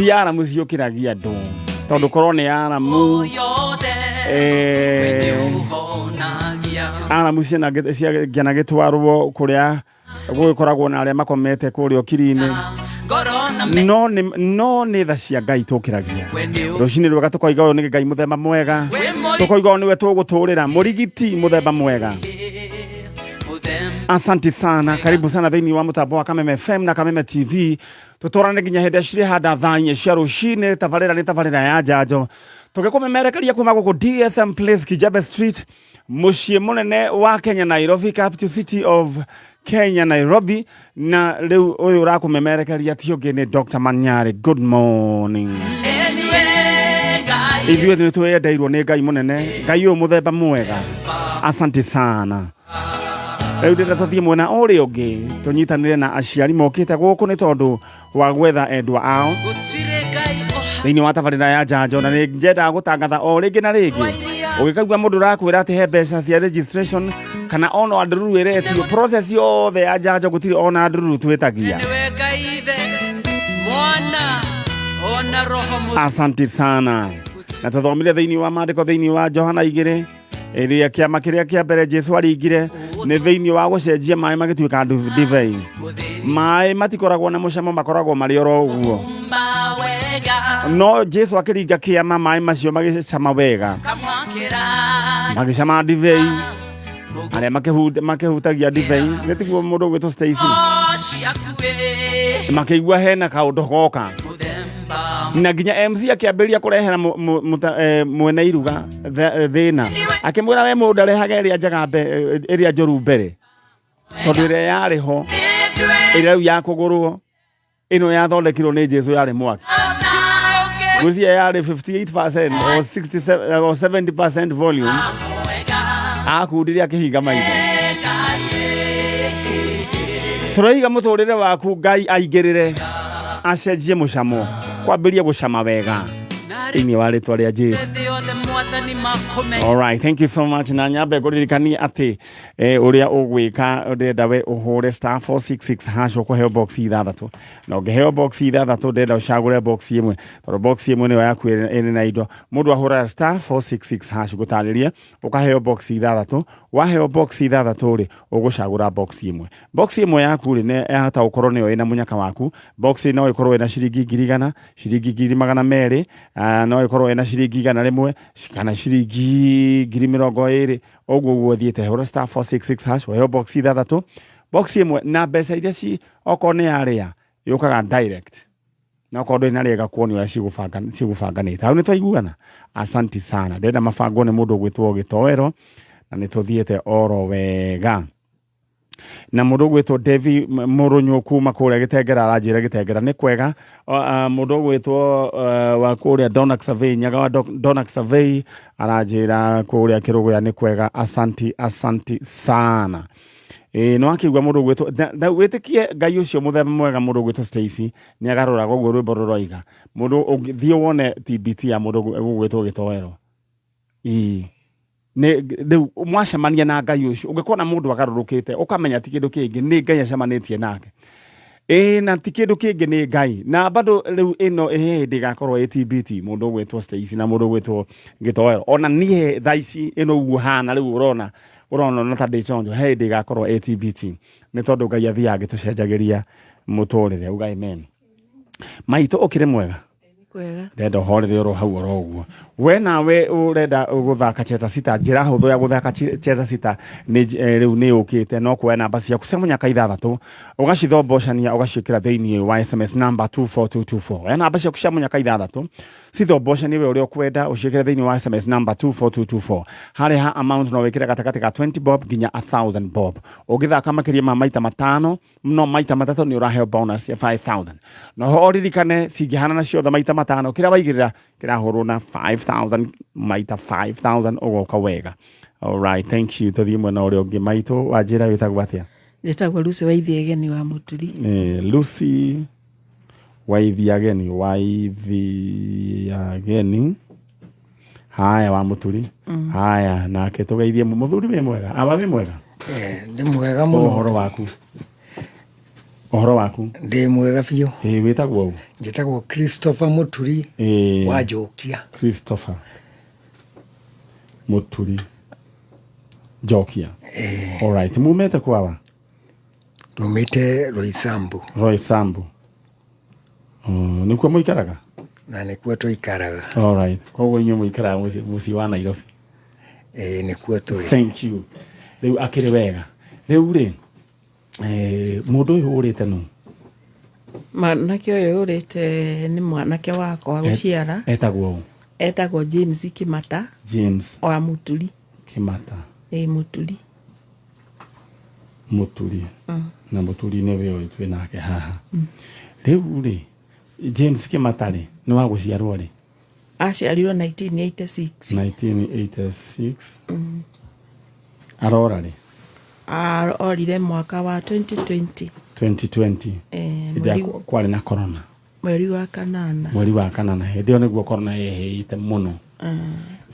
ti aramu ciukiragia andu tondu korwo ni aramu aramu ciana gitwarwo kuria gukoragwo na aria makomete kuria okiri-ini no ni tha cia Ngai tukiragia rucini rwega tukoiga uyu ni Ngai muthemba mwega tukoiga niwe tuguturira murigiti muthemba mwega. Asante sana, karibu sana thini wa mutambo wa Kameme FM na Kameme TV. Tutorane nginya hende ciri handa thanye cia rucini. Tabarira ni tabarira ya njanjo tugikumemerekeria kuma guku DSM Place Kijabe Street, mucii munene wa Kenya Nairobi, capital city of Kenya Nairobi. Na riu uyu urakumemerekeria ti ungi ni Dr. Manyari. Good morning. Ithuĩ nĩ twĩendeirwo nĩ Ngai munene, Ngai ũyũ muthemba mwega. Asante sana. Rĩu ndĩrenda tũthiĩ mwena ũrĩa ũngĩ tũnyitanĩre na aciari mokĩte gũkũ nĩ tondũ wa gwetha endwa ao thĩinĩ wa tabarĩra ya njanjo, na nĩ njendaga gũtangatha o rĩngĩ na rĩngĩ. Ũgĩkaigua mũndũ ũrakwĩra atĩ he mbeca cia registration kana ona ndururu ĩretio, process yothe ya njanjo gũtirĩ ona ndururu twĩtagia. Asante sana. Na tũthomire thĩinĩ wa maandĩko thĩinĩ wa Johana 2 ĩrĩa kĩama kĩrĩa kĩa mbere Jesu aringire nĩ thĩinĩ wa gũcenjia maĩ magĩtuĩka divei. Maĩ matikoragwo na mũcamo, makoragwo marĩ oro ũguo. No Jesu akĩringa kĩama, maĩ macio magĩcama wega, magĩcama divei. Arĩa makĩhutagia divei nĩ tiguo mũndũ ũgwĩtwo Stacy makĩigua hena kaũndũ goka, na nginya MC akĩambĩrĩria kũrehera mwena iruga thĩna, akĩmwĩra we mũndũ arehage ĩrĩa njega ĩrĩa njoru mbere, tondũ ĩrĩa yarĩho ĩrĩa rĩu ya kũgũrwo ĩno yathondekirwo nĩ Jesu yarĩ mwaki. Ngwĩciria yarĩ 58% or 67 or 70% volume, akundire akĩhinga maitho. Tũroiga mũtũrĩre waku Ngai aingĩrĩre acenjie mũcamo, kwambĩrĩria gũcama wega thĩinĩ wa rĩtwa rĩa Jesu. All right, thank you so much. Na nyambe kũririkania atĩ ũrĩa ũgwĩka ndenda we ũhũre *466# ũkũheo box ithathatũ, na ũngĩheo box ithathatũ ndenda ũcagũre box ĩmwe, tondũ box ĩmwe nĩyo yaku ĩrĩ na indo. Mũndũ ahũra *466# gũtarĩria ũkaheo box ithathatũ. Waheo box ithathatũ rĩ ũgũcagũra box ĩmwe. Box ĩmwe yaku rĩ nĩ yahota gũkorwo nĩyo ĩna mũnyaka waku. Box no ĩkorwo ĩna ciringi 100, ciringi 200, no ĩkorwo ĩna ciringi 100 kana ciringi 20,000. Ũguo thiĩte hũra *466# waheo box ithathatũ. Box ĩmwe na mbeca iria okorwo nĩ yarĩa yũkaga direct, na okorwo ndũrĩ na rĩega kuonio ũrĩa cigũbanganĩte. Hau nĩ twaiguana. Asante sana. Ndenda mabango nĩ mũndũ ũgwĩtwo Gĩtoero, na nĩ tũthiĩte oro wega. Na mũndũ ũgwĩtwo Devi Mũrũnyũ kuuma kũrĩa Gĩtengera aranjĩra Gĩtengera nĩ kwega. Mũndũ ũgwĩtwo wa kũrĩa Donak Survey, Nyaga wa Donak Survey aranjĩra kũrĩa Kĩrũgũya nĩ kwega. Asante sana. No akĩigua mũndũ ũgwĩtwo wĩtĩkie Ngai ũcio mũthemba mwega, mũndũ ũgwĩtwo Stacy nĩ agarũraga ũguo rwĩmbo rũroiga. Mũndũ ũngĩthiĩ wone TBT ya mũndũ ũgwĩtwo Gĩtoero, ne mwacemania na Ngai ucio, ungikona mundu agarurukite ukamenya ti kindu kingi, ni Ngai acemanĩtie nake. Na ti kindu kingi, ni Ngai. Na bado riu ino ndigakorwo TBT mundu ugwitwo Stacy na mundu ugwitwo Gitoero. Ona nie thaici ino ugu hana riu urona na tande chonjo ndigakorwo TBT, ni tondu Ngai athia agitucenjagiria muturire. Uga amen. Maito ukire mwega kwega ndenda horere oro hau oro uguo. We nawe urenda guthaka cheza sita, njira huthu ya guthaka cheza sita ni riu ni ukite, no kuoya namba ciaku cia munyaka ithathatũ ugacithombocania ugaciikira thiini wa SMS number 24224. Namba ciaku cia munyaka ithathatũ cithombocania we uria ukwenda uciikire thiini wa SMS number 24224. Hari ha amount no wikire gatakati ka 20 bob nginya 1000 bob. Ugithaka makiria ma maita matano no maita matatũ ni uraheo bonus ya 5000. No horirikane cingihana na ciothe maita matano kira waigirira kira horo na 5000 maita 5000 ugoka wega. All right, thank you. Tuthie mwena uria ungi maito wajira witagwo atia? Njitagwo Lucy Waithiageni wa Muturi. Lucy Waithiageni haya wa Muturi. Haya nake tugeithie muthuri we mwega. Aba we mwega? Ndi mwega muno. Horo waku Ohoro waku? Ndi mwega biũ. Wĩtagwo ũ? Njĩtagwo Christopher Mũturi wa Njokia. Christopher Mũturi Njokia. Alright, mumete kwawa? Tumĩte Roysambu. Roysambu. Nĩkuo mũikaraga? Na nĩkuo tũikaraga. Alright, koguo inyuĩ mũikaraga mũciĩ wa Nairobi? Nĩkuo tũrĩ. Thank you. Rĩu akĩrĩ wega. Rĩu rĩ, mũndũ ũyũ ũrĩte nũ? Mwanake ũyũ ũrĩte nĩ mwanake wakwa gũciara. Etagwo ũ? Etagwo James Kimata. James wa Mũturi. Kimata. Mũturi. Mũturi. Na Mũturi nĩwe ũyũ twĩ nake haha. Rĩu rĩ, James Kimata rĩ, nĩ wa gũciarwo rĩ? Aciarirwo 1986. 1986. Arora rĩ? Orire mwaka wa 2020. 2020. Kwarĩ na corona. Mweri wa kanana. Mweri wa kanana. Hĩndĩ ĩyo nĩguo corona yehĩte mũno.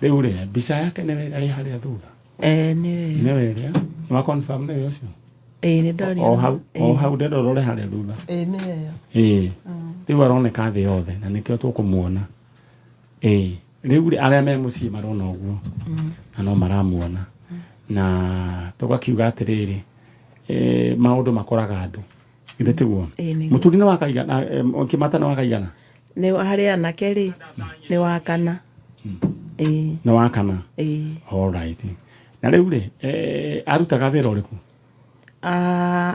Rĩu rĩ, mbica yake nĩ ĩrĩ harĩa thutha? Nĩwe ĩrĩa? Nĩ wa confirm nĩwe ũcio? Nĩ ndori. O hau ndĩrorore harĩa thutha? Nĩyo. Rĩu aroneka thĩ yothe na nĩkĩo tũkũmuona. Rĩu arĩa me mũciĩ marona ũguo na no maramuona. Na tũgakiuga atĩrĩrĩ, maũndũ makoraga andũ. Githĩ tiguo? Mũturi nĩ wa kaigana, Kimata nĩ wa kaigana? Nĩ harĩa anake rĩ, nĩ wa kana. Nĩ wa kana? Alright. Na rĩu rĩ, arutaga wĩra ũrĩkũ?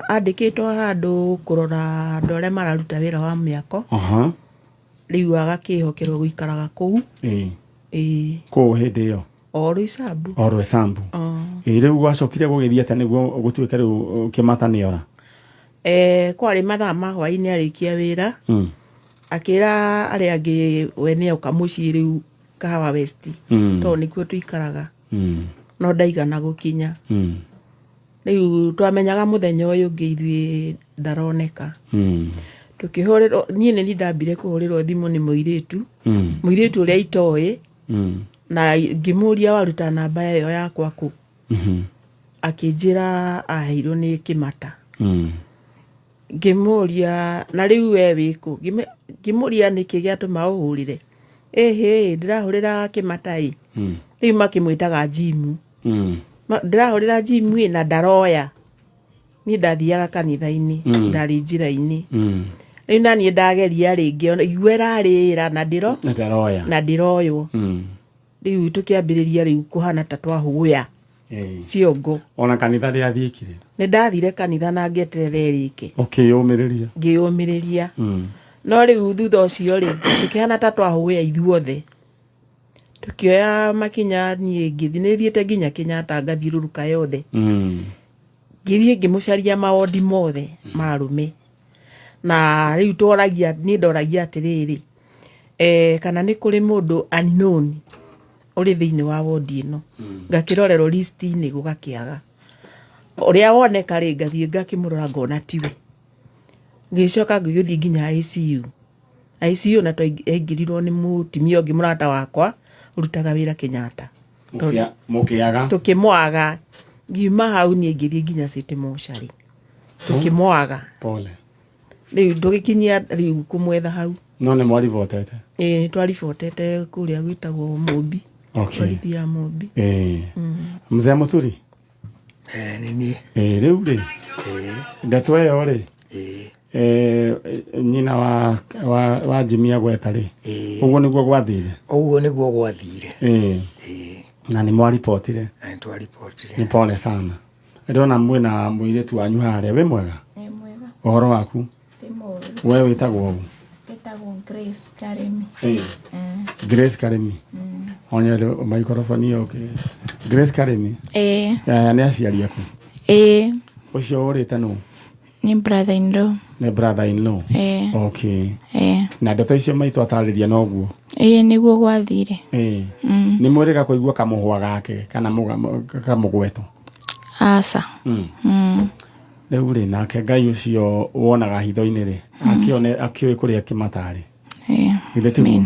Andĩkĩtwo handũ kũrora andũ arĩa mararuta wĩra wa mĩako. Rĩu agakĩhokerwo gũikaraga kũu. Kũu hĩndĩ ĩyo? Roysambu. Roysambu. Rĩu gwacokire gũgĩthiĩ atĩa nĩguo gũtuĩke rĩu Kimata nĩ ora? Kwarĩ mathaa ma hwaĩ-inĩ arĩkia wĩra. Akĩra arĩa angĩ we nĩ oka mũciĩ rĩu Kahawa West. Tondũ nĩkuo tũikaraga. No ndaigana gũkinya. Rĩu twamenyaga mũthenya ũyũ ũngĩ ithuĩ ndaroneka. Tukĩhũrĩrwo, niĩ nĩ ndambire kũhũrĩrwo thimũ nĩ mũirĩtu. Mũirĩtu ũrĩa itoĩ. Na ngĩmũria waruta namba ĩyo yakwa kũ. Akĩnjĩra aheirwo nĩ Kimata. Ngĩmũria na rĩu we wĩkũ. Ngĩmũria nĩkĩ gĩatũma ũhũrĩre. Ndĩrahũrĩra Kimata ĩ. Rĩu makĩmwĩtaga Jimu. Ndĩrahũrĩra Jimu na ndaroya. Niĩ ndathiaga kanitha-inĩ, ndarĩ njĩra-inĩ. Rĩu naniĩ ndageria rĩngĩ, igua rarĩra na ndĩroywo. Rĩu tũkĩambĩrĩria rĩu kũhana ta twahũya ciongo. Ona kanitha rĩathiĩkire? Nĩ ndathire kanitha na ngeterera rĩke. Ũkĩyũmĩrĩria? Ngĩyũmĩrĩria. No rĩu thutha ũcio rĩ, tũkĩhana ta twahũya ithuothe. Tukioya makinya niĩ ngĩthiĩ, nĩ thiĩte nginya Kenyatta ngathiũrũrũka yothe. Ngĩthiĩ ngĩmũcaria mawondi mothe ma arũme. Na rĩu niĩ ndoragia atĩrĩrĩ, kana nĩ kũrĩ mũndũ unknown ũrĩ thĩinĩ wa wondi ĩno. Ngakĩrorerwo list-inĩ gũgakĩaga. Ũrĩa woneka rĩ ngathiĩ ngakĩmũrora ngona tiwe. Ngĩcoka ngĩgĩthiĩ nginya ICU. ICU na twaingĩrirwo nĩ mũtumia ũngĩ mũrata wakwa ũrutaga wĩra Kenyatta. Mũkĩaga? Tũkĩmwaga. Ngiuma hau niĩ ngĩthiĩ nginya City Mortuary. Tũkĩmwaga. Pole. Rĩu ndũgĩkinyia rĩu kũmwetha hau. No nĩ mwaribotete? Nĩ twaribotete kũrĩa gwĩtagwo Mũmbi. Twarithia Mũmbi. Mzee Mũturi? Nĩ niĩ. Rĩu rĩ, ndeto ĩyo rĩ, nyina wa Jimmy agweta rĩ, ũguo nĩguo gwathire? Ũguo nĩguo gwathire. Na nĩ mwaribotire? Nĩ twaribotire. Nĩ pole sana. Ndĩrona mwĩna mũirĩtu wanyu harĩa, wĩ mwega? Mwega. Ũhoro waku? Ti mũru. We wĩtagwo ũ? Wĩtagwo Grace Karemi. Grace Karemi. Onyere microphone yoke. Grace Karemi? Nĩ aciari aku? Ũcio ũrĩte nũ? Nĩ brother-in-law. Nĩ brother-in-law? Okay. Na ndeto icio maitũ atarĩria noguo? Nĩguo gwathire. Nĩ mwĩrĩga kũigua kamũhwa gake kana kamũgweto? Aca. Rĩu rĩ, nake Ngai ũcio wonaga hitho-inĩ rĩ, akĩoĩ kũrĩa Kimata rĩ? Githĩ tiguo?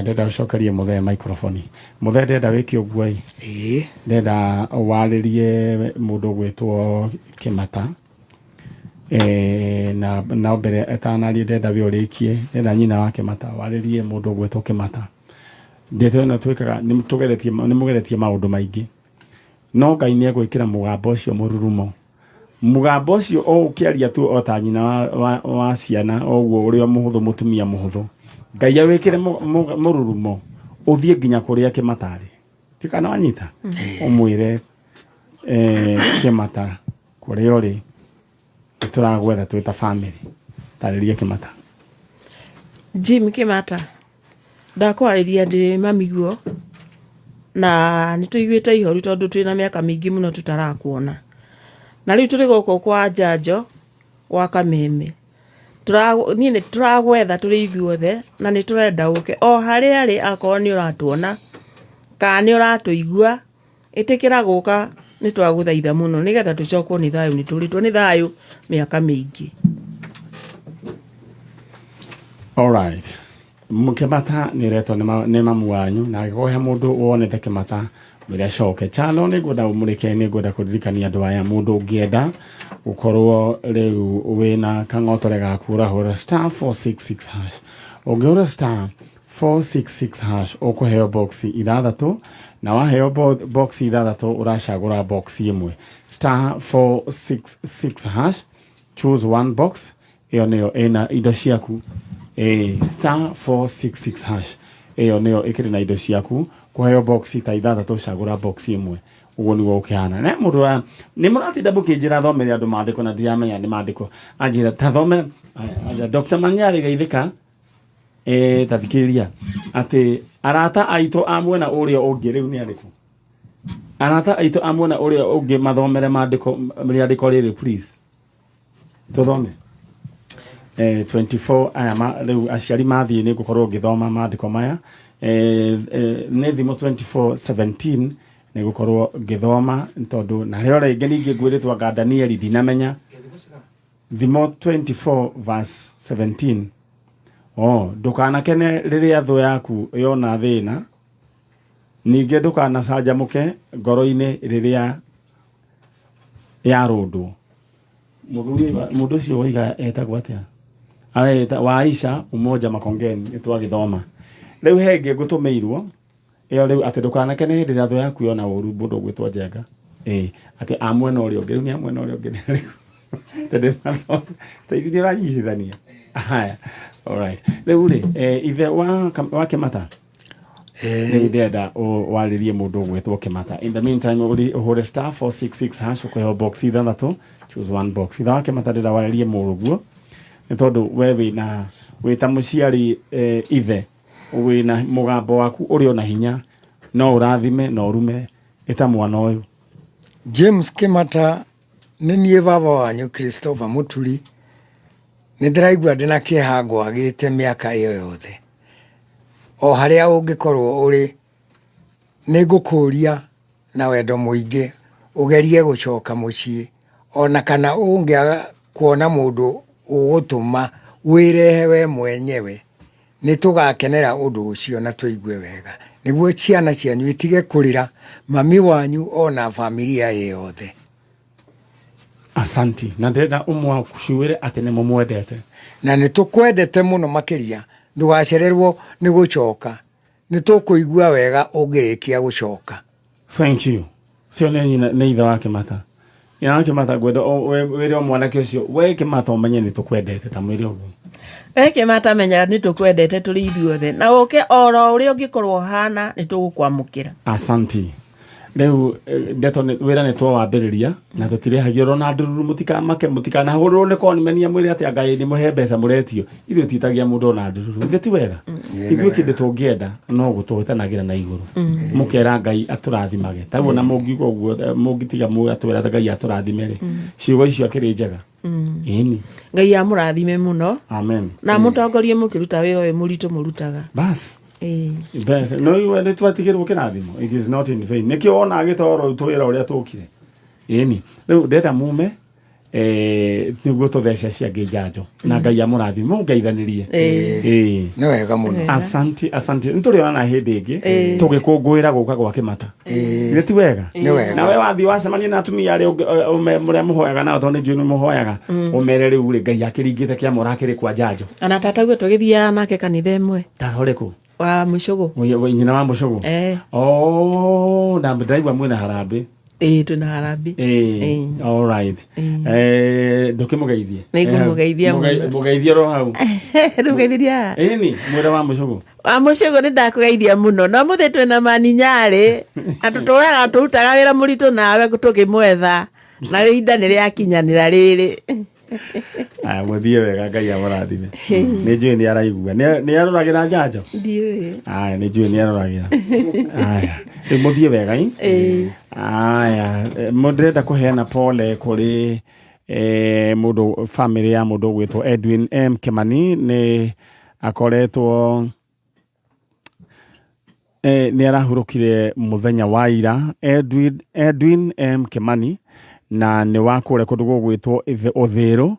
Ndenda ũcokerie mũthee microphone. Mũthee ndenda wĩke ũguo ndenda warĩrie mũndũ gwĩtwo Kimata na mbere etanarie ndenda we urikie ndenda nyina wake mata waririe mundu gwetwo Kimata ndeto na twikaga nimugeretie maundu maingi no Ngai ni egwikira mugambo ucio mururumo mugambo ucio o ukiaria tu o ta nyina wa ciana oguo uri muhuthu mutumia muhuthu Ngai awikire mururumo uthie nginya kuria Kimatari tikana wanyita umwire Kimata kuria uri turagwetha twita family tariria Kimata Jim Kimata ndakwariria ndi mamiguo na nituiguite ihoru tondu twina miaka mingi muno tutarakuona na riu turi goko kwa njanjo wa Kameme ni turagwetha turi ithuothe na ni turenda uke o hari ari akorwo ni uratuona kana ni uratuigua itikira guka ni twaguthaitha muno nigetha tucokwo ni thayu ni turitwo ni thayu miaka mingi. All right. Kimata ni reto ni mamu wanyu na gohe mundu wonete Kimata mbere coke chalo ni goda umurike ni goda kuririkania andu aya mundu ungienda ukorwo riu wina kangotore gakura hora *466# ungihura *466# ukuheo box ithathatu na waheo box ithathatu uracagura box imwe *466# choose one box iyo niyo ina indo ciaku *466# iyo niyo ikiri na indo ciaku kuheo box ta ithathatu cagura box imwe uguo ni gukihana na mundu ni muratinda bukijira thomere andu mandiko na ndiamenya ni mandiko anjira ta thome Dr. Manyari geithika tathikiriria ati arata aito amwena uria ungi riu ni ariku arata aito amwena uria ungi mathomere mandiko riri please tuthome 24 aya riu aciari mathie ni gukorwo ngithoma mandiko maya ne thimo 24:17 ni gukorwo ngithoma tondu na rio ringi ningi ngwiritwa nga Danieli dinamenya thimo 24:17 ndukanakene riria thu yaku yona thina ningi ndukanacanjamuke ngoro-ini riria yarundwo mundu ucio wiga etagwo atia areta wa Aisha umoja Makongeni nitwagithoma riu henge ngutumeirwo iyo riu ati ndukanakene riria thu yaku yona uru mundu gwitwa Njenga ati amwena uria ungi ni amwena uria ungi tende stage ni ranyithania haya. All right. Leule ithe wa Kimata ni ndenda waririe mundu gwetwo Kimata. In the meantime uri hore *466# ukoheo box ithathatu choose one box itha wa Kimata ndenda waririe muruguo ni tondu we wina wita muciari ithe wina mugambo waku uri ona hinya no urathime no urume eta mwana uyu James Kimata ni nie baba wanyu Christopher Muturi ni ndiraigua ndina kieha ngwagite miaka iyo yothe o haria ungikorwo uri ni ngukuria na wendo muingi ugerie gucoka mucii ona kana ungiaga kuona mundu ugutuma wirehe we mwenyewe ni tugakenera undu ucio na tuigue wega niguo ciana cianyu itige kurira mami wanyu ona familia yothe. Asanti na ndenda umwa kushuire ati ni mumwendete na ni tukwendete muno makiria ndugacererwo ni gucoka ni tukuigua wega ungirikia gucoka. Thank you. Sio ni ithe wa Kimata ina Kimata gwedo wero mwanake ucio we Kimata umenye ni tukwendete ta mwiri uguo Kimata menya ni tukwendete turi ithuothe na uke oro uri ungikorwo hana ni tugukwamukira. Asanti. Leo ndeto wera ni twa wambiriria na tutire hagiro na ndururu mutika na hururu ni ko nimenia mwiri ati Ngai ni muhe mbeca muretio ithu titagia mundu na ndururu ndeti wega ithu kinde tungienda no gutwetanagira na iguru mukera Ngai aturathimage tawo na mungigo guo mungitiga mu atwera Ngai aturathimere ciugo icio akiri njega ini Ngai amurathime muno amen na mutongorie mukiruta wira uyu muritu murutaga bas best no you need to take it kinathimo it is not in vain nikio ona agitoro twira uria tukire ini riu ndeta mume niguo tuthece cia ngijanjo na Ngai amurathime ngeithanirie no wega muno asante nturiona hindi ingi tugikungwira guka gwa kimata ni ti wega na we wathi wacemania na atumia ari muria muhoyaga nao tondu njui ni muhoyaga umere riu ri Ngai akiringite kia murakiri kwa njanjo ana tataguo tugithia nake kanitha imwe tahoriku wa Mushogo nyina wa Mushogo na ndaigua mwena harambe tuna harambe all right ndukimugeithie nigumugeithia mugeithie ro hau ndugeithia ni mwira wa Mushogo ni ndakugeithia muno no muthe twina maninyari atuturaga turutaga wira muritu nawe tukimwetha na rinda ni riakinyanira riri muthie wega Ngai amurathime ni njui ni araigua ni aroragira njanjo ndiwe ni njui ni aroragira muthie wega ndĩrenda kũheana pole kũrĩ mũndũ family ya mũndũ gwĩtwo Edwin M Kimani nĩ akoretwo nĩ arahurũkire mũthenya wa ira Edwin M Kimani na nĩ wa kũrĩa kũndũ gwĩtwo Otieno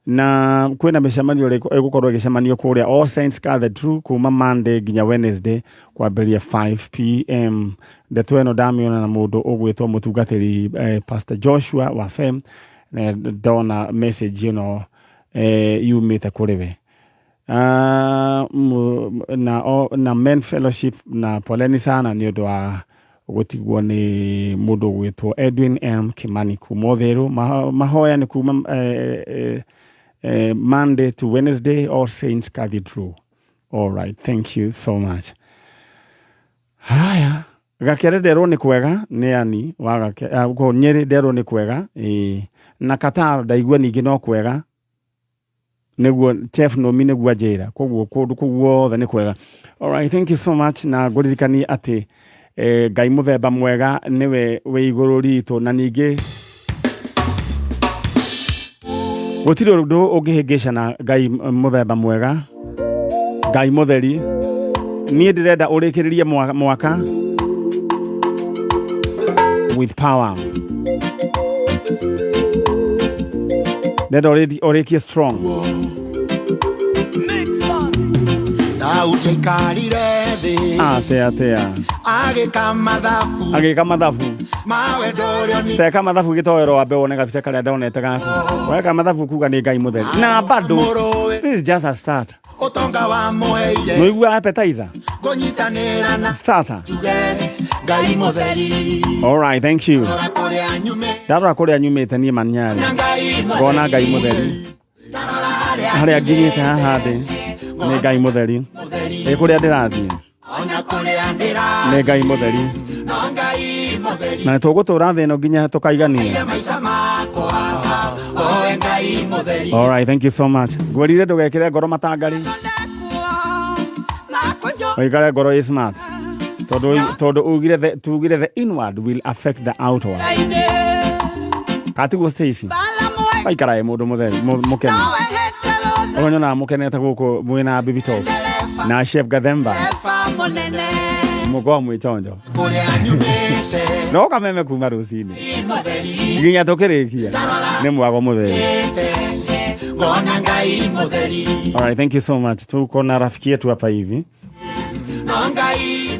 na kwĩna mĩcemanio ĩgũkorwo ĩgĩcemanio kũrĩa All Saints Cathedral kuma Monday nginya Wednesday kwambĩrĩria 5 p.m. ndeto ĩno ndamĩona na mũndũ ũgwĩtwo mũtungatĩri Pastor Joshua wa FEM na ndona message ĩno yumĩte kũrĩ we na Men Fellowship na poleni sana nĩ ũndũ wa gutigwo ni mundu gwitwo Edwin M Kimani kuma Otieno mahoya ni kuma Monday to Wednesday All Saints Cathedral. All right, thank you so much. Haya gakere ndero ni kwega ni ani waga ko Nyeri ndero ni kwega na Qatar ndaigua ningi no kwega niguo chef no mine gwa njira koguo kundu kuguo ni kwega. All right, thank you so much na nguririkani ati Ngai muthemba mwega niwe we iguru ritu na ningi gutiri undu ungihingicana Ngai muthemba mwega Ngai mutheri nie ndirenda urikiririe mwaka with power ndenda urikie strong atea agika mathabu teka mathabu gitoero wa mbeo ne kabisa kale ndonete gaku weka mathabu kuga ni Ngai mutheri na bado this is just a start otonga wa moeire no igua appetizer gonyitanira na starter Ngai mutheri. All right, thank you ndara kuri anyumite ni manyari gona Ngai mutheri hari aginyite haha thi ni Ngai mutheri kuria ndirathie ni Ngai mutheri na tugutura thi no nginya tukaigania. All right, thank you so much. Ngwirire ndugekire ngoro matangari oigare ngoro is smart todo tugire the inward will affect the outward. Katigo Stacy aikara mundu mutheri mukene onyona mukenete guku mwena Bibi Talk na Chef Gathemba mugo mwichonjo no kameme kuma rusini nginya tukirikia ni mwago mutheri. All right, thank you so much. Tuko na rafiki yetu hapa hivi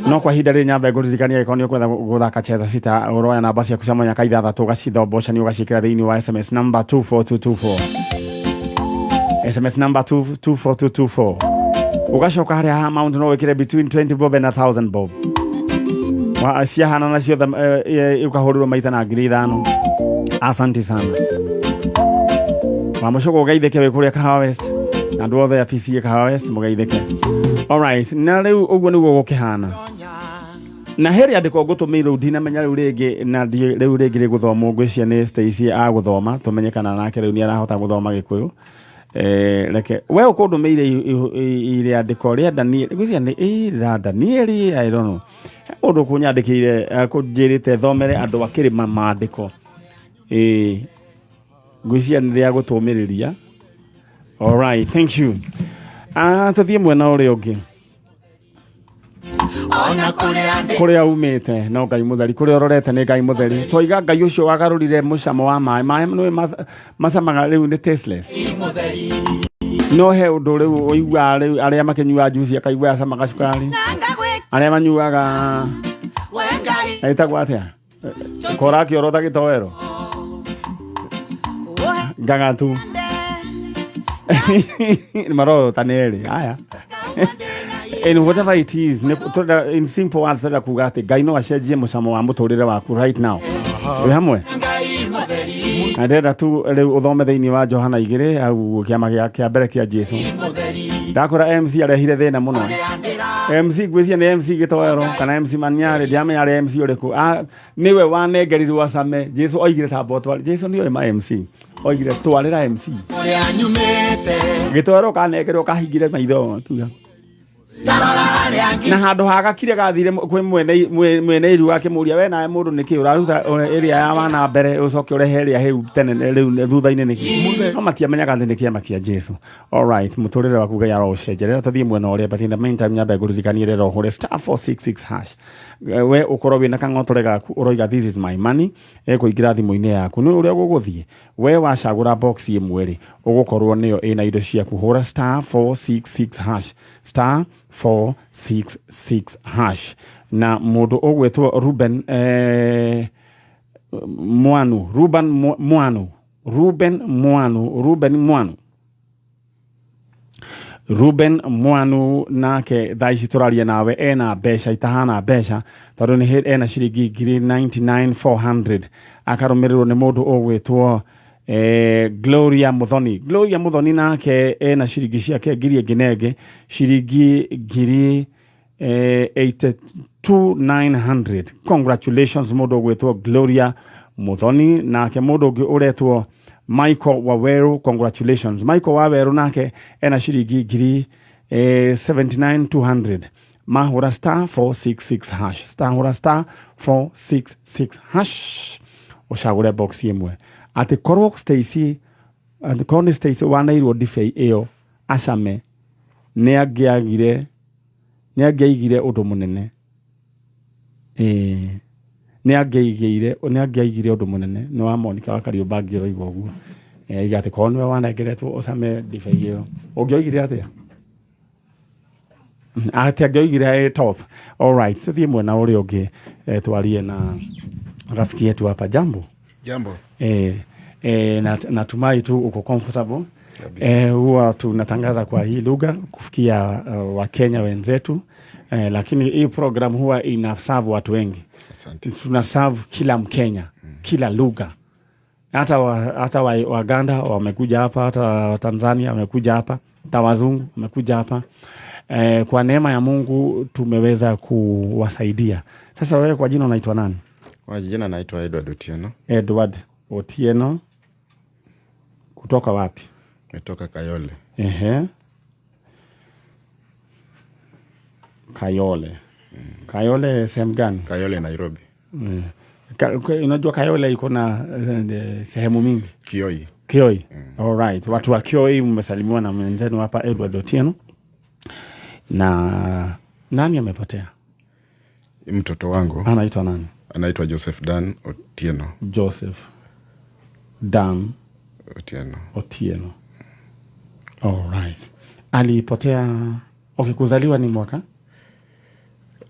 no kwa hinda nyamba nguririkania ikonio kwetha guthaka cheza sita uroya namba cia kucamanya kaitha thatu gacithoboca ni ugacikira thiini wa SMS number 24224 SMS number 24224 ugacoka haria amount no wikire between 20 bob and 1000 bob wa cia hana na cio ukahururwo maita na 5,000. Asante sana Muchogo ugeitheke we kuria Kahawa West na andu othe ya PC Kahawa West mugeitheke. All right, na riu uguo niguo gukihana na heri andiko gutumira udina menya riu ringi na riu ringi riguthomwo ngwiciria ni Stacy aguthoma tumenyekana nake riu ni arahota guthoma Gikuyu reke we ukundumeire ire andiko ria Daniel ngwiciria ni Daniel I don't know undu kunyandikire kunjirite thomere andu akiri maandiko ngwiciria ni ria gutumiriria. All right, thank you. Tuthie mwena uri ungi kuria umite no Ngai mutheri kuria ororete ni Ngai mutheri toiga Ngai ucio wagarurire mucamo wa mai no macamaga riu ni tasteless no he undu riu uigua riu aria makenyua juice akaigua acamaga cukari aria manyuaga etagwo atia kora kiorota gitowero ngagatu maro taneri aya and whatever it is in simple words that kuga ati Ngai no acenjie mucamo wa muturire waku right now we hamwe ndenda tu riu uthome thiini wa Johana 2 au kiama kia mbere kia Jesu ndakora MC arehire thina muno MC gwisia ni MC gitowero kana MC Maniare ndiamenya ari MC uriku niwe wanengerirwo acame Jesu oigire tambo twari Jesu niwe ma MC oigire twarira MC gitowero kanengerwo kahingire maitho tuga na handu hagakire gathire kwi mwene iru akimuria we nawe mundu niki uraruta area ya wana mbere ucoke urehe area heu tene riu thutha-ini niki no matiamenyaga thini kiama kia Jesu. All right, muturire waku Ngai arocenjere tathie mwena uria but in the meantime nyambe nguririkanie rero hore *466 hash we ukorwo wina kang'otore gaku uroiga this is my money kuingira thimu-ini yaku ni uria guguthie we wacagura box imwe ri ugukorwo niyo ina indo ciaku hora *466 hash *466 hash na mundu ogwetwo Ruben Mwanu nake thaici turaria nawe ena besha itahana besha tondu ni ena ciringi 99,400 akarumirirwo ni mundu ogwetwo Gloria Muthoni nake ena ciringi ciake ngiri nginenge ciringi ngiri 82,900. Congratulations mundu gwetwo Gloria Muthoni nake mundu ungi uretwo Michael Waweru. Congratulations Michael Waweru nake ena ciringi ngiri 79,200. mahura *466 hash *466 hash ucagure box imwe ati korwo Stacy wanairwo ndibei iyo acame ni angiagire undu munene ni angiagire undu munene no amonika wakariomba ngiro uguo igate korwo niwe wanengeretwo ucame ndibei iyo ungioigire atia ati angioigire top. All right, so thie mwena uria ungi twarie na rafiki yetu hapa. Jambo natumai tu uko comfortable. Huwa tunatangaza kwa hii lugha kufikia Wakenya wenzetu, lakini hii program huwa inaserve watu wengi. Asante. Tunaserve kila Mkenya, kila lugha. Hata Waganda wamekuja hapa, hata Tanzania wamekuja hapa, hata wazungu wamekuja hapa. Kwa neema ya Mungu tumeweza kuwasaidia. Sasa wewe kwa jina unaitwa nani? Kwa jina naitwa Otieno. Otieno. Kutoka wapi? Kutoka Kayole. Kayole. Kayole sehemu gani? Kayole, Nairobi. Unajua Kayole iko na sehemu mingi. Kioi. All right. Watu wa Kioi mmesalimiwa na mwenzenu hapa Otieno. Na nani amepotea? Mtoto wangu. Anaitwa nani? Anaitwa Joseph Dan Otieno. Joseph Dan Otieno. All right. Alipotea kuzaliwa ni mwaka?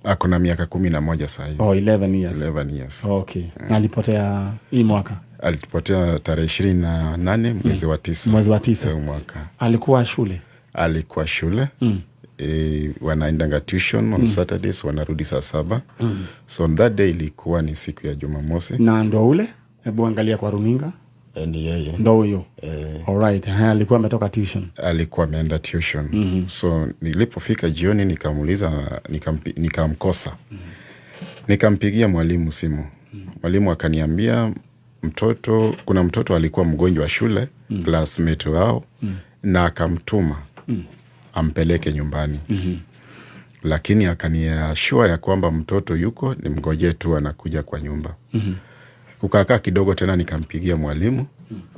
Ako na miaka 11 sasa hivi. 11 years. 11 years. Okay. Alipotea hii mwaka? Alipotea tarehe 28 mwezi wa 9. Mwezi wa 9 mwaka. Alikuwa shule? Alikuwa shule. Wanaendanga tuition on Saturdays, wanarudi saa 7. So on that day ilikuwa ni siku ya Jumamosi. Na ndo ule? Hebu angalia kwa runinga. Ni yeye. Ndo huyo. All right. Alikuwa ametoka tuition. Alikuwa ameenda tuition. So nilipofika jioni nikamuuliza, nikamkosa. Nikampigia mwalimu simu. Mwalimu akaniambia kuna mtoto alikuwa mgonjwa wa shule, classmate wao, na akamtuma ampeleke nyumbani. Lakini akaniashua ya kwamba mtoto yuko, ni mgoje tu anakuja kwa nyumba. Kukakaa kidogo tena nikampigia mwalimu,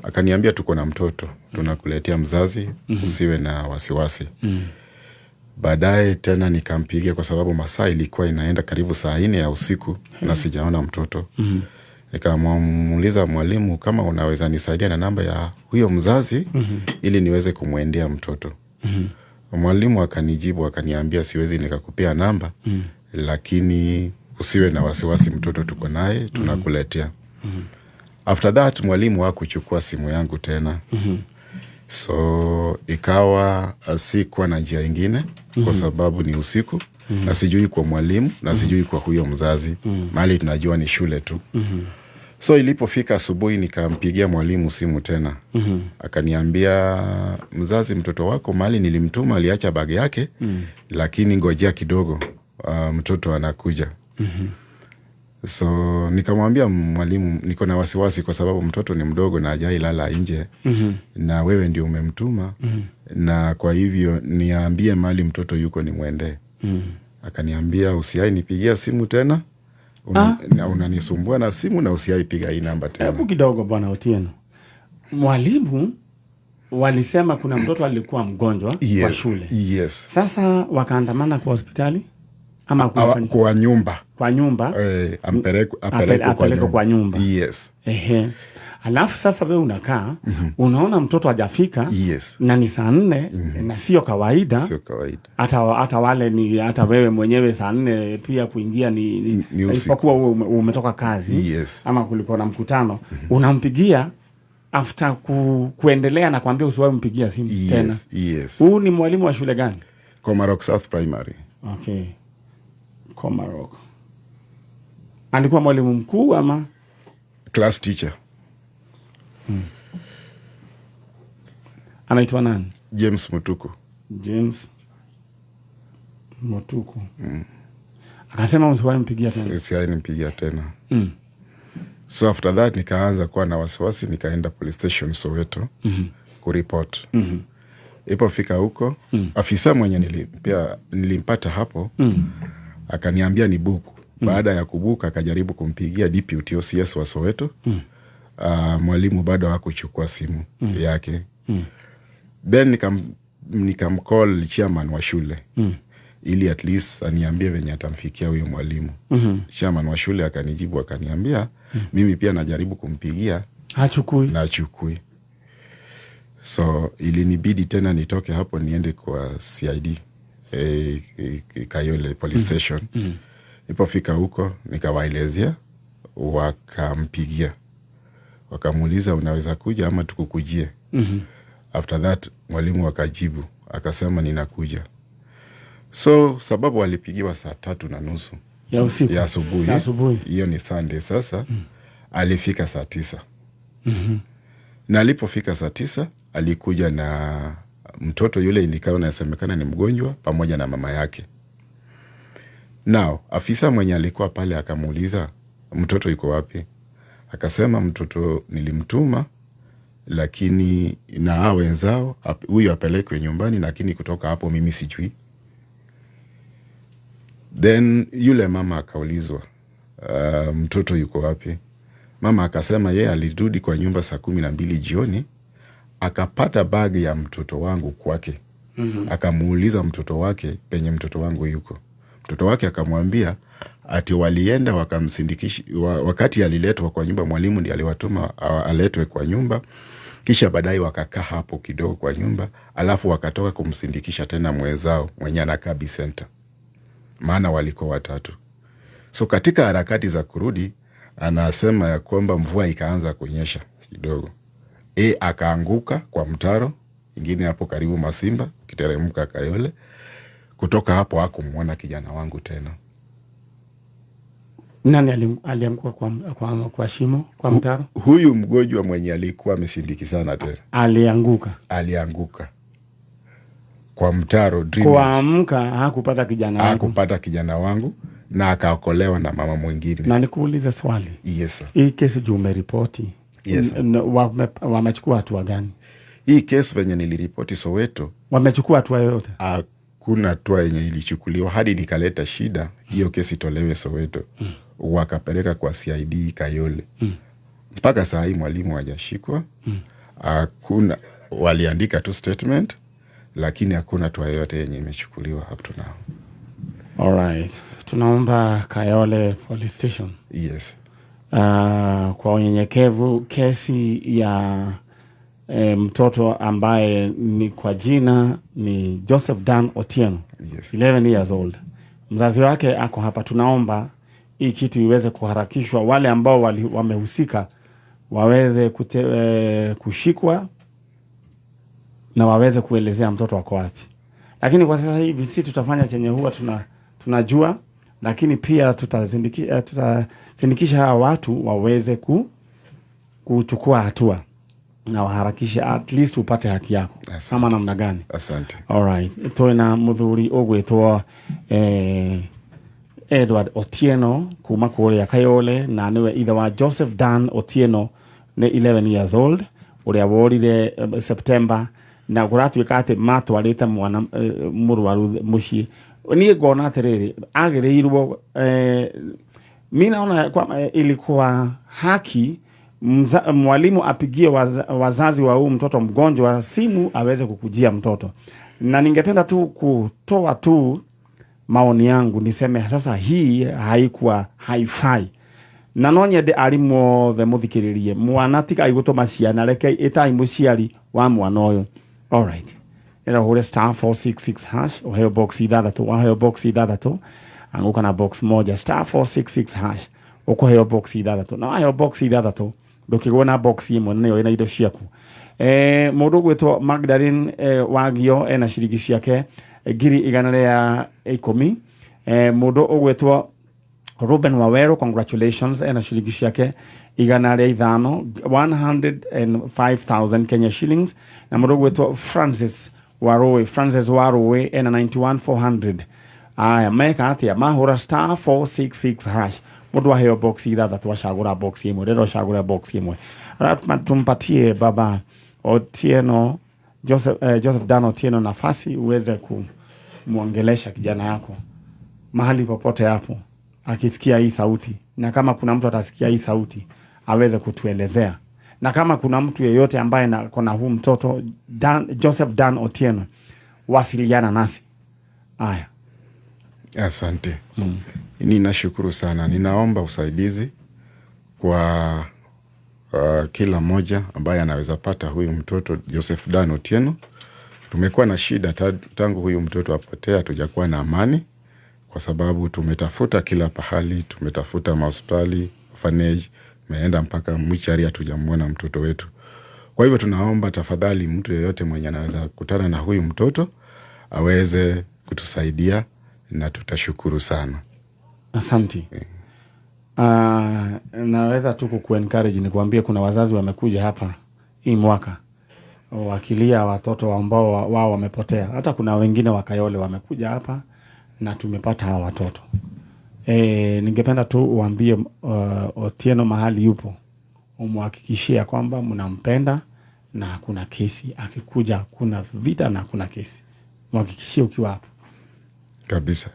akaniambia tuko na mtoto, tunakuletea mzazi, usiwe na wasiwasi. Baadaye tena nikampigia kwa sababu masaa ilikuwa inaenda karibu saa 4 ya usiku na sijaona mtoto. Nikamuuliza mwalimu kama unaweza nisaidia na namba ya huyo mzazi ili niweze kumwendea mtoto. Mwalimu akanijibu akaniambia siwezi nikakupea namba, lakini usiwe na wasiwasi, mtoto tuko naye, tunakuletea. After that mwalimu hakuchukua simu yangu tena. So ikawa sikuwa na njia ingine kwa sababu ni usiku na sijui kwa mwalimu na sijui kwa huyo mzazi. Mahali tunajua ni shule tu. So ilipofika asubuhi nikampigia mwalimu simu tena. Akaniambia mzazi, mtoto wako mahali nilimtuma aliacha bagi yake, lakini ngojea kidogo, mtoto anakuja. So nikamwambia mwalimu niko na wasiwasi kwa sababu mtoto ni mdogo na hajai lala nje, na wewe ndio umemtuma, na kwa hivyo niambie mahali mtoto yuko nimwendee. Akaniambia usiai nipigia simu tena, unanisumbua na simu, na usiai piga hii namba tena. Hebu kidogo bwana Otieno. Mwalimu walisema kuna mtoto alikuwa mgonjwa kwa shule. Yes. Sasa wakaandamana kwa hospitali ama kwa nyumba. Kwa nyumba. Apeleko kwa nyumba. Yes. Alafu sasa wewe unakaa, unaona mtoto hajafika. Yes. Na ni saa 4 na sio kawaida. Sio kawaida. Hata wale ni hata wewe mwenyewe saa 4 pia kuingia ni isipokuwa umetoka kazi. Yes. Ama kulikuwa na mkutano, unampigia after kuendelea na kuambia usiwahi mpigia simu tena. Yes. Huu ni mwalimu wa shule gani? Komarok South Primary. Okay. Komarok. Alikuwa mwalimu mkuu ama class teacher? Anaitwa nani? James Mutuku. James Mutuku. Akasema usiwahi mpigia tena. Usiwahi mpigia tena. So after that nikaanza kuwa na wasiwasi, nikaenda police station Soweto kuripoti. Ilipofika huko, afisa mwenye nilimpata hapo, akaniambia ni buku. Baada ya kubuka akajaribu kumpigia deputy OCS wa Soweto. Mwalimu bado hakuchukua simu yake. Then nikamcall chairman wa shule. Ili at least aniambie venye atamfikia huyo mwalimu. Chairman wa shule akanijibu akaniambia mimi pia najaribu kumpigia, hachukui. So ilinibidi tena nitoke hapo niende kwa CID Kayole police station. Nilipofika huko nikawaelezea, wakampigia. Wakamuuliza unaweza kuja ama tukukujie? After that mwalimu akajibu akasema ninakuja. So sababu walipigiwa saa 3:30 ya usiku ya asubuhi. Hiyo ni Sunday sasa. Alifika saa 9. Na alipofika saa 9 alikuja na mtoto yule ilikuwa inasemekana ni mgonjwa pamoja na mama yake. Now afisa mwenye alikuwa pale akamuuliza mtoto yuko wapi? Akasema mtoto nilimtuma, lakini na hao wenzao huyu apelekwe nyumbani, lakini kutoka hapo mimi sijui. Then yule mama akaulizwa mtoto yuko wapi? Mama akasema yeye alirudi kwa nyumba saa 12 jioni, akapata bagi ya mtoto wangu kwake. Akamuuliza mtoto wake penye mtoto wangu yuko. Mtoto wake akamwambia ati walienda wakamsindikisha, wakati aliletwa kwa nyumba mwalimu ndiye aliwatuma aletwe kwa nyumba, kisha baadaye wakakaa hapo kidogo kwa nyumba, alafu wakatoka kumsindikisha tena mwenzao mwenye anakaa Bicenter, maana walikuwa 3. So katika harakati za kurudi, anasema ya kwamba mvua ikaanza kunyesha kidogo. Akaanguka kwa mtaro ingine hapo karibu Masimba, kiteremka Kayole. Kutoka hapo hakumuona kijana wangu tena. Nani alianguka kwa shimo, kwa mtaro? Huyu mgonjwa mwenye alikuwa amesindikizana tena. Alianguka kwa mtaro. Kuamka hakupata kijana wangu na akaokolewa na mama mwingine. Na nikuulize swali. Yes sir. Hii kesi juu umeripoti. Yes. Wamechukua hatua gani? Hii kesi venye niliripoti Soweto, wamechukua hatua yoyote? Kuna hatua yenye ilichukuliwa hadi nikaleta shida hiyo kesi tolewe Soweto. Wakapeleka kwa CID Kayole. Mpaka saa hii mwalimu hajashikwa. Waliandika tu statement, lakini hakuna hatua yoyote yenye imechukuliwa up to now. Alright. Tunaomba Kayole Police Station. Yes. Kwa unyenyekevu, kesi ya mtoto ambaye ni kwa jina ni Joseph Dan Otieno. Yes. 11 years old. Mzazi wake ako hapa. Tunaomba hii kitu iweze kuharakishwa, wale ambao wamehusika waweze kushikwa na waweze kuelezea mtoto wako wapi. Lakini kwa sasa hivi sisi tutafanya chenye huwa tunajua, lakini pia tutazindikisha hawa watu waweze kuchukua hatua na waharakishe, at least upate haki yako. Sama namna gani? Asante. Alright. Tuena muthuri ogwetwo Edward Otieno kuuma kule Kayole, na niwe ithe wa Joseph Dan Otieno ne 11 years old, uria worire September, na kuratuika ati matwarite mwana murwaru mucii. Ni ngona atiriri agirirwo mimi naona ilikuwa haki mwalimu apigie wazazi wa huyu mtoto mgonjwa simu aweze kukujia mtoto. Na ningependa tu kutoa tu maoni yangu, niseme sasa hii haikuwa haifai. Na nonye de alimo the muthikiririe mwana tika igutoma ciana reke itai muciari wa mwana uyu. Alright. Era hore *466# oheo box ithathatu, oheo box ithathatu, anguka na box moja *466#, ukoheo box ithathatu. Na oheo box ithathatu ndukigwa na box imwe nayo ina indo ciaku. Mundu gwitwo Magdalene Wagio ena ciringi ciake 110. Mundu ugwitwo Ruben Wawero, congratulations, ena ciringi ciake 105, 105,000 Kenya shillings. Na mundu ugwitwo Francis Warowe ena 91,400. Aya meka atia mahura *466#. Mundu aheo box ithathatu wacagura box imwe, rero cagura box imwe. Tumpatie baba Otieno Joseph Dan Otieno nafasi uweze kumuongelesha kijana yako mahali popote hapo akisikia hii sauti, na kama kuna mtu atasikia hii sauti aweze kutuelezea, na kama kuna mtu yeyote ambaye na huu mtoto Joseph Dan Otieno, wasiliana nasi. Aya. Asante. Ninashukuru sana. Ninaomba usaidizi kwa kila mmoja ambaye anaweza pata huyu mtoto Joseph Dan Otieno. Tumekuwa na shida tangu huyu mtoto apotea, hatujakuwa na amani kwa sababu tumetafuta kila pahali, tumetafuta hospitali, orphanage, tumeenda mpaka mwichari, hatujamuona mtoto wetu. Kwa hivyo tunaomba tafadhali mtu yeyote mwenye anaweza kutana na huyu mtoto aweze kutusaidia, na tutashukuru sana. Asante. Naweza tu kuencourage ni kuambia kuna wazazi wamekuja hapa hii mwaka wakilia watoto ambao wao wamepotea. Hata kuna wengine wa Kayole wamekuja hapa na tumepata hawa watoto. Ningependa tu uambie Otieno mahali yupo, umhakikishie kwamba mnampenda na kuna kesi akikuja, kuna vita na kuna kesi. Mhakikishie ukiwa hapo. Kabisa.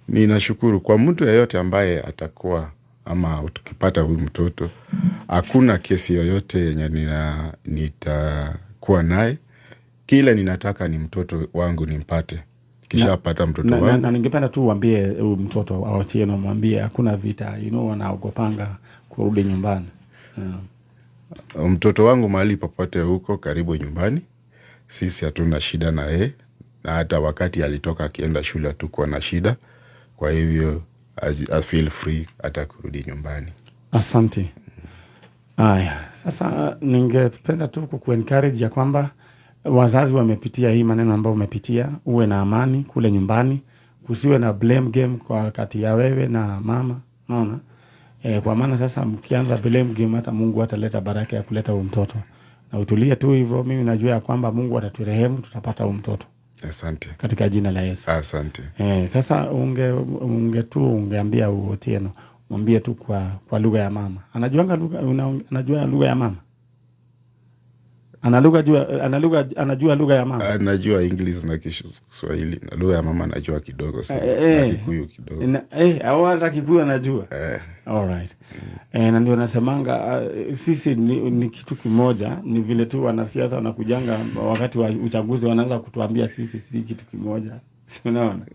Ninashukuru kwa mtu yeyote ambaye atakuwa ama tukipata huyu mtoto, hakuna kesi yoyote yenye nitakuwa naye. Kile ninataka ni mtoto wangu nimpate. Kisha pata mtoto wangu. Na ningependa tu uambie mtoto Otieno, mwambie hakuna vita, wanaogopanga kurudi nyumbani. Mtoto wangu mahali popote huko karibu nyumbani. Sisi hatuna shida na yeye, na hata wakati alitoka akienda shule hatukuwa na shida. Kwa hivyo I feel free hata kurudi nyumbani. Asante. Aya, sasa ningependa tu kuencourage ya kwamba wazazi wamepitia hii maneno ambayo umepitia, uwe na amani kule nyumbani, kusiwe na blame game kwa kati ya wewe na mama. Unaona? Kwa maana sasa mkianza blame game, hata Mungu ataleta baraka ya kuleta huyo mtoto. Na utulie tu hivyo, mimi najua ya kwamba Mungu ataturehemu, tutapata huyo mtoto. Asante. Katika jina la Yesu. Asante. Sasa ungeambia Otieno, mwambie tu kwa lugha ya mama. Anajua lugha ya mama? Anajua lugha ya mama. Anajua English na Kiswahili. Na lugha ya mama anajua kidogo sana. Na Kikuyu kidogo. Au hata Kikuyu anajua. All right. Na ndio nasemanga sisi ni kitu kimoja, ni vile tu wanasiasa wanakujanga wakati wa uchaguzi wanaanza kutuambia sisi si kitu kimoja. Unaona?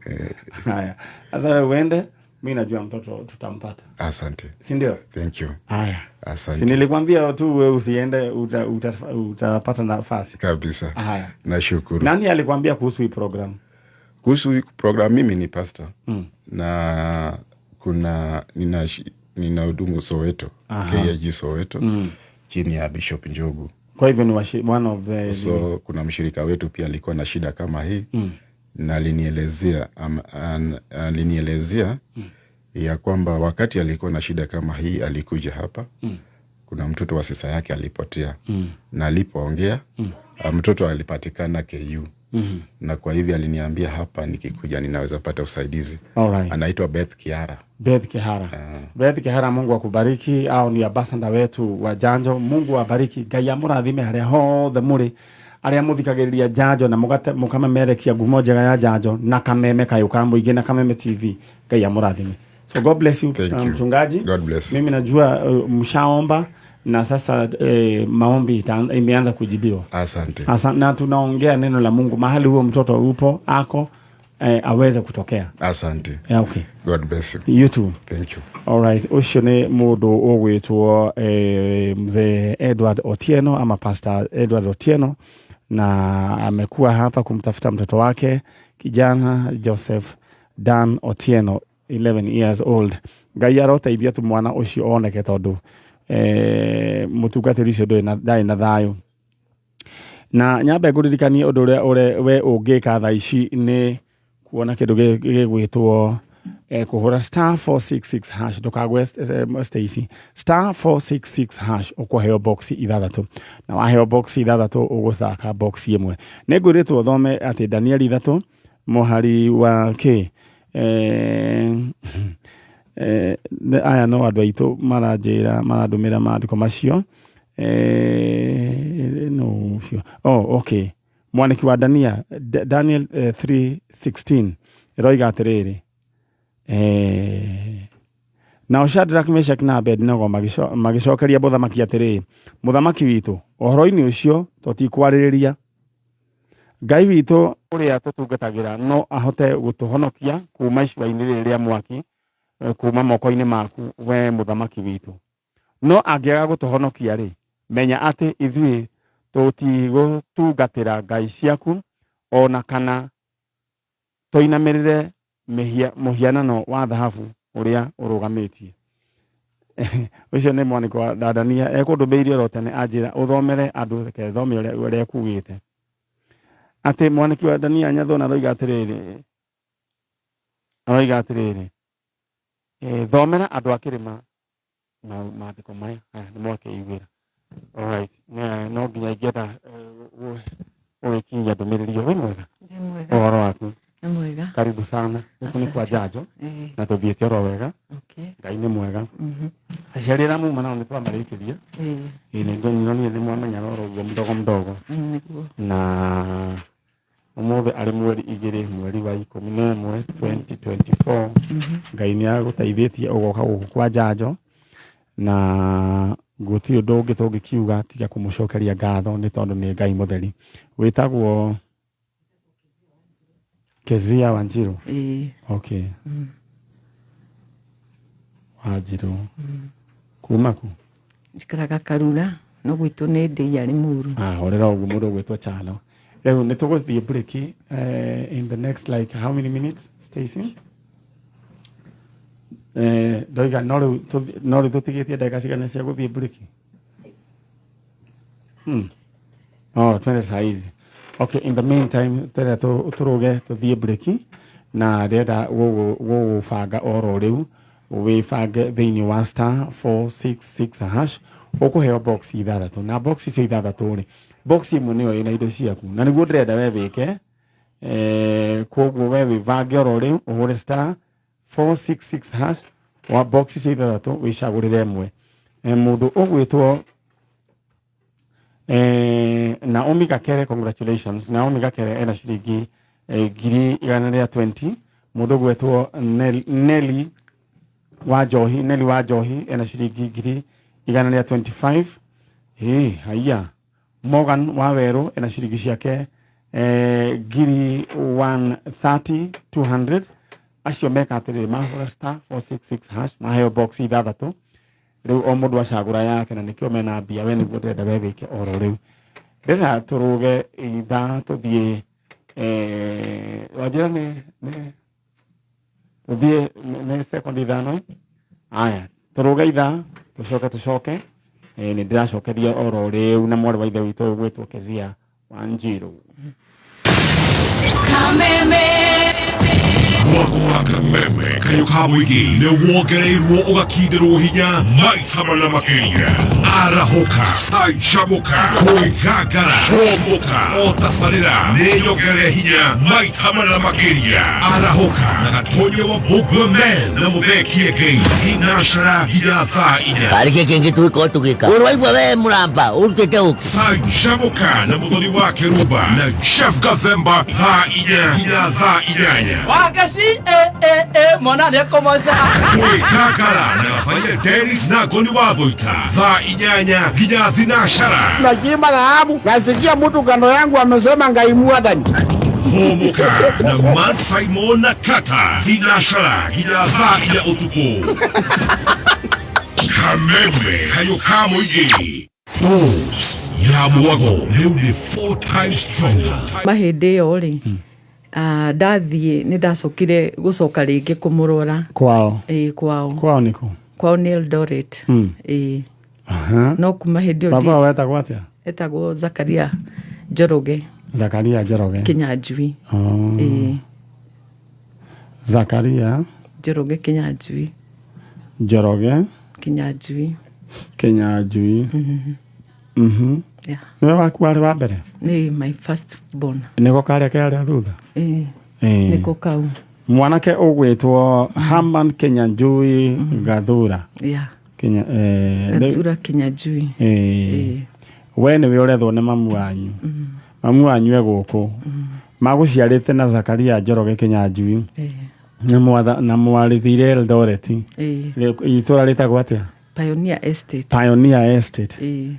Haya. Sasa wewe uende, mimi najua mtoto tutampata. Asante. Si ndio? Thank you. Haya. Asante. Si nilikwambia tu wewe usiende utapata nafasi. Kabisa. Haya. Nashukuru. Nani alikwambia kuhusu hii program? Kuhusu hii program, mimi ni pastor. Na nina hudumu Soweto, KAG Soweto, chini ya Bishop Njogu. Kwa hivyo ni one of the... So kuna mshirika wetu pia alikuwa na shida kama hii. Na alinielezea ya kwamba wakati alikuwa na shida kama hii alikuja hapa. Kuna mtoto wa sisa yake alipotea. Na alipoongea mtoto alipatikana KU. Na kwa hivyo aliniambia hapa nikikuja ninaweza pata usaidizi. Alright. Anaitwa Beth Kiara. Beth Kiara, Mungu akubariki. Au ni ambassador wetu wa janjo. Mungu abariki. Ngai amurathime haria hothe muri aria muthikagiriria janjo na mukamemerekia ngumo njega ya janjo na kameme kayuka muingi na kameme TV. Ngai amurathime. So God bless you, mchungaji. God bless. Mimi najua mshaomba na sasa maombi imeanza kujibiwa. Asante. Na tunaongea neno la Mungu mahali huo mtoto upo ako aweze kutokea. Asante. Okay. God bless you. You too. Thank you. All right. Ucio ni mundu ugwitwo mzee Edward Otieno ama Pastor Edward Otieno, na amekuwa hapa kumtafuta mtoto wake kijana Joseph Dan Otieno, 11 years old. Ngai aroteithia tu mwana ucio oneke tondu mutungatiri ucio ndai na thayo. Na nyambe nguririkanie undu ure we ungika thaa ici ni kuona kindu gigwitwo kuhura *466# ndukagwe Stacy *466# ukuheo box ithathatu, na waheo box ithathatu uguthaka box imwe. Ningwiritwo thome ati Daniel 3 muhari wa k aya no andu aitu maranjira marandumira maandiko macio no cio. Okay. Mwaniki wa Daniel 3:16 iroiga atiriri na Shadrach, Meshach na Abednego magicokeria muthamaki atiriri, muthamaki witu ohoro-ini ucio tutikwariria, Ngai witu uria tutungatagira no ahote gutuhonokia kuuma icua-ini riri ria mwaki, kuuma moko-ini maku we muthamaki witu. No angiaga gutuhonokia ri, menya ati ithui tutigotungatira ngai ciaku ona kana toinamirire muhianano wa thahabu uria urugamitie. Ucio ni mwaniko wa Dania ekundumbiirie rotene anjira uthomere andu ke thome uria kugite ati mwaniki wa Dania nyathona roiga atiriri thomera andu akirima na maandiko maya ni mwake igwira. All right. No nginya ingenda ukinya ndumiriri we mwega. Uhoro waku? Mwega. Karibu sana. Huku ni kwa janjo. Na tuthiete oro wega. Okay. Ngai ni mwega. Aciarira mu mana ni twamarikiria. Ni ngonyo ni mwamenya oro mdogo. Na umuthi ari mweri 2 mweri wa 11 2024. Ngai ni agutaithĩtie ugoka guku kwa janjo, na gutiri undu ungi tungikiuga tiga kumucokeria ngatho ni tondu ni Ngai mutheri. Witagwo Kezia Wanjiru. Okay. Wanjiru. Kuuma ku? Njikaraga Karura, no gwitu ni Ndei ari Muru. Orera ugu mundu gwitwo Chalo. Leo ni tuguthie break in the next like how many minutes, Stacy? Ndoiga no ri tutigitie ndagika cigana cia guthie break. 20 saizi. Okay, in the meantime tera turuge tuthie break na reda gugufanga oro riu wifange thiini wa *466# ukuheo box ithathatu, na box icio ithathatu ri box imwe niyo ina indo ciaku, na niguo ndirenda we wike koguo we wivange oro riu uhure *466# wa box icio ithathatu wicagurire imwe. Mundu ugwitwo Naomi Gakere, congratulations. Naomi Gakere ena ciringi ngiri 120. Mundu gwetwo Nelly wa Njohi ena ciringi ngiri 125. Haya. Morgan wa Weru ena ciringi ciake ngiri 130 200. Acio meka atiri mahura star 466 # maheo box ithathatu. Riu o mundu acagura yake na nikio mena mbia we niguo ndenda we wike oro riu ndira turuge itha tuthie wajira ne tuthie ne second ithano aya turuge itha tucoke ni ndiracokeria oro riu na mwana wa ithe witu gwetwo Kezia Wanjiru Mwako wa Kameme kayo kamuigi ne wongereirwo ugakindirwo hinya maita mana makiria arahoka saichamuka kuigagara homoka otafarira ne nyongere hinya maita mana makiria arahoka na gatonye wa bugwe men na muthekie gei hinashara hinya thaa inya karike kengi tuiko tugika urwaigwa we muramba urutete uku saichamuka na muthoni wa Keruba na Chef Gathemba thaa inya hinya thaa inyanya Wakashi mwana neko moza kuigagara na fanya Dennis na goni wa Voita thaa inyanya hinya thinashara najima dhahabu nasikia mtu kando yangu amesema ngaimua dhani homoka na Man Simon na Kata thinashara hinya thaa inya utuku Kameme kayo kamuigi Bulls ya mwago leo ni 4 times stronger mahinde yo ri ndathie ni ndacokire gucoka ringi kumurora kwao kwao niko kwao ni Eldoret no kuma hindi baba wetagwo atia etagwo Zakaria Njoroge Kinyanjui Zakaria Njoroge Kinyanjui yeah we wakwari wa mbere ni my first born niko kale kale thutha niko kau mwanake ugwitwo Haman Kinyanjui Gathura yeah Gathura Kinyanjui we ni we urethwo ni mamu wanyu eguku maguciarite na Zakaria Njoroge Kinyanjui na mwarithire Eldoret itura ritagwo atia Pioneer Estate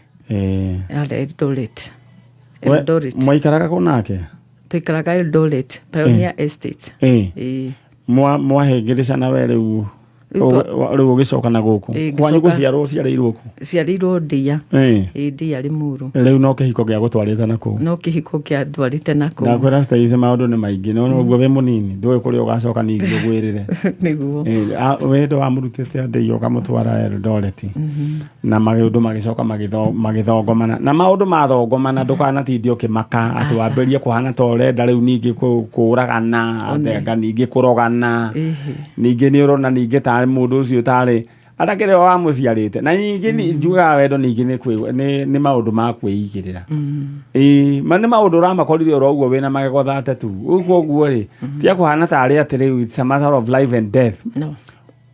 Eldoret mwaikaraga kunake tuikaraga Eldoret Pioneer Estate mwahengereca na we riu ugicoka na guku kwanyu guciarwo ciarirwo ndia ndia Limuru riu no kihiko gia gutwarite nako na kwira staize maundu ni maingi no guo we munini ndui kuri ugacoka ningi ugwirire niguo we ndo amurutite ndei ukamutwara Eldoret na maundu magicoka magithongomana na maundu mathongomana ndukanatindio ukimaka ati wamberie kuhana ta urenda riu ningi kuragana athenga ningi kurogana ningi ni urona ningi tari mundu ucio tari atakire wa muciarite na ningi ni njuga wendo ningi ni maundu ma kwigirira mane maundu ramakorire oro uguo wina magego thatatu uguo ri tia kuhana tari atiri it's a matter of life and death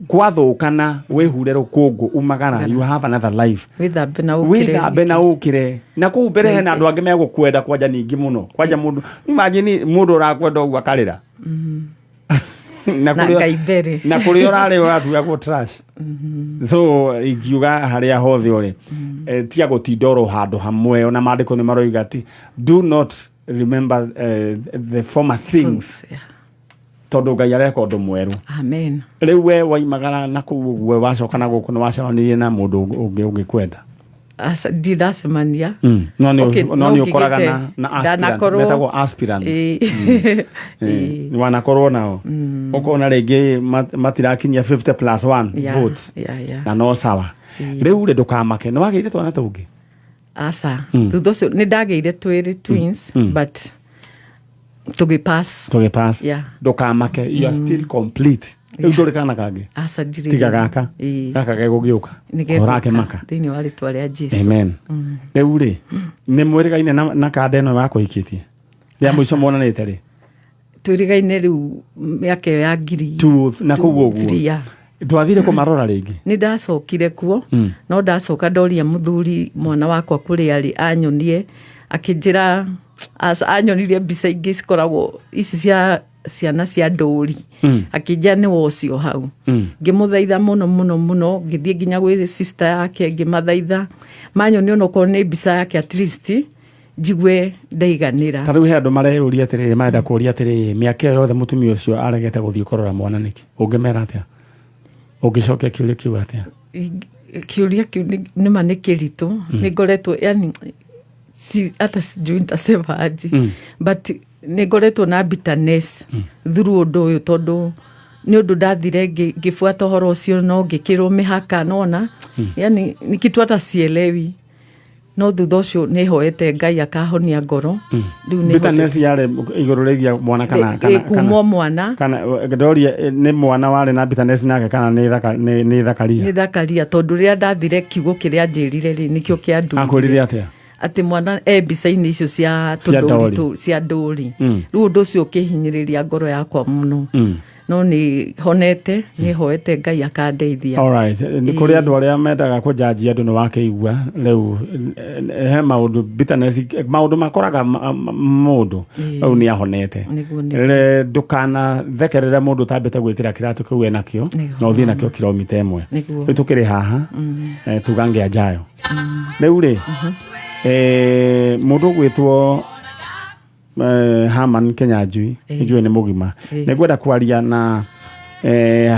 kwathukana wihure rukungu umagara you have another life withambe na ukire na ku mbere hena andu angi megukwenda kwanja ningi muno kwanja mundu imagine mundu urakwenda ugu akarira na kuri orare uratuga ku trash so igiuga haria hothe ore tia gutindoro handu hamwe ona mandiko ni maroiga ati do not remember the former things tondu Ngai areka undu mweru amen riu we waimagara na kuwe wacoka na guku ni wacemanirie na mundu ungikwenda ndirasemania no ni ukoraga na metagwo aspirants wanakorwo nao ukona ringi matirakinyia 50+1 votes na no sawa riu ri ndukamake ni wageire twana tungi asa thutha ucio ni ndageire twiri twins but tugipass ndukamake you are still complete nduri kana kage asa ndiri tiga gaka gegugiuka orake maka thini wa ritwa ria Jesu amen riu ri ni mwirigaine na kanda ino wakuhikitie ria muico monanite ri twirigaine riu miaka ya ngiri na kuguo ndwathire kumarora ringi ni ndacokire kuo no ndacoka ndoria muthuri mwana wakwa kuri ari anyonie akinjira anyonirie mbica ingĩ cikoragwo ici cia ciana cia ndũri akĩnja nĩ wocio hau ngĩmũthaitha mũno ngĩthiĩ nginya gwĩ sister yake ngĩmathaitha manyoni ona okorwo nĩ mbica yake at least njigwe ndaiganĩra. Ta rĩu he andũ mareyũria atĩrĩrĩ marenda kũũria atĩrĩrĩ mĩaka ĩyo yothe mũtumia ũcio aregete gũthiĩ kũrora mwana nĩkĩ ũngĩmera atĩa ũngĩcokia kĩũria kĩu atĩa? Kĩũria kĩu nĩma nĩ kĩritũ nĩ ngoretwo yani hata sijui nitasema aje but nĩ ngoretwo na bitterness through ũndũ ũyũ tondũ nĩ ũndũ ndathire ngĩbuata ũhoro ũcio no ngĩkĩrwo mĩhaka nona yani nĩ kitu hata sielewi no thutha ũcio nĩ hoete Ngai akahonia ngoro. Bitterness yare igũrũ rĩgiĩ mwana kana kuuma mwana kana ndoria nĩ mwana warĩ na bitterness nake kana nĩ thakaria? Nĩ thakaria tondũ rĩrĩa ndathire kiugo kĩrĩa njĩrire rĩ nĩkĩo kĩandurire. Akwĩrire atĩa? Ati mwana mbica-inĩ icio cia tũndũri cia ndũri rĩu ũndũ ũcio ũkĩhinyĩrĩria ngoro yakwa mũno no nĩ honete nĩ hoete Ngai akandeithia. Alright, nĩ kũrĩ andũ arĩa mendaga kũjanjia andũ nĩ wakĩigua rĩu he maũndũ bitterness maũndũ makoraga mũndũ rĩu nĩ ahonete ndũkana thekerere mũndũ ũtambĩte gwĩkĩra kĩratũ kĩu enakĩo na ũthiĩ nakĩo kilomita ĩmwe rĩu tũkĩrĩ haha tugange ajayo rĩu rĩ mũndũ gwĩtwo Haman Kenyanjui njue nĩ mũgima nĩngwenda kwaria na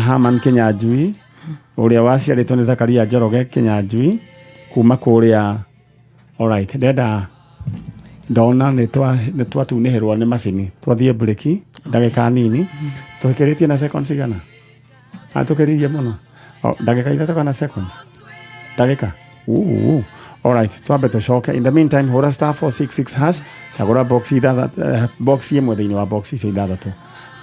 Haman Kenyanjui ũrĩa waciarĩtwo nĩ Zakaria Njoroge Kenyanjui kuma kũrĩa. Alright, ndona nĩ twatunĩhĩrwo nĩ macini twathiĩ break ndagĩka nini tũkĩrĩtie na seconds igana atũkĩririe mũno ndagĩka ithatũ kana seconds ndagĩka Alright, twambe tũcoke. In the meantime, hũra *466# cagũra box ĩmwe thĩinĩ wa box icio ithathatũ.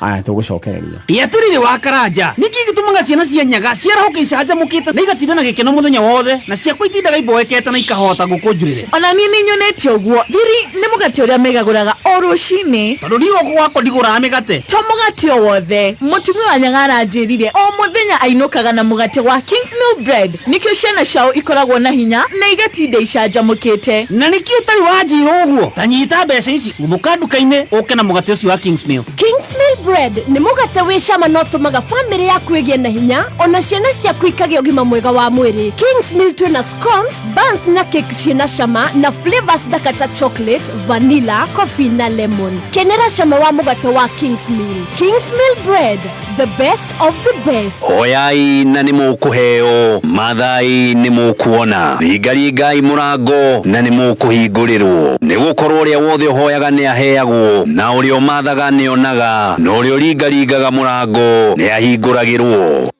Aya tũgũcokereria. Yatirire wa karanja. Niki gitumaga ciana cianyaga ciarahoka icanjamũkĩte na igatinda na gĩkeno mũthenya wothe na ciakwa itindaga iboekete na ikahota gũkũnjurĩre. Ona niĩ nĩ nyonete ũguo. Thiri nĩ mũgate ũrĩa megagũraga o rũcinĩ. Tondũ rigo gwakwa ndigũraga mĩgate. To mũgate o wothe. Mũtumia wa nyaga aranjĩrire o mũthenya ainũkaga na mũgate wa Kingsmill bread. Nikĩo ciana ciao ikoragwo na hinya na igatinda icanjamũkĩte. Na nĩkĩ ũtarĩ wanjĩra ũguo. Tanyita mbeca ici ũthũka nduka-inĩ ũke na mũgate ũcio wa Kingsmill. Kingsmill bread nĩ mũgate wĩ cama no tũmaga family yaku ĩgĩe na hinya ona ciana ciaku ikagĩa ũgima mwega wa mwĩrĩ. Kingsmill twĩna scones, buns na cake ciĩna cama na flavors thaka ta chocolate, vanilla, coffee na lemon. Kenera cama wa mũgate wa Kingsmill. Kingsmill bread, the best of the best. Oyai na nĩ mũkũheo, mathai nĩ mũkuona, ringaringai mũrango na nĩ mũkũhingũrĩrwo. Nĩ gũkorwo ũrĩa wothe ũhoyaga nĩ aheagwo na ũrĩa ũmathaga nĩ onaga na ũrĩa ũringaringaga mũrango nĩ ahingũragĩrwo.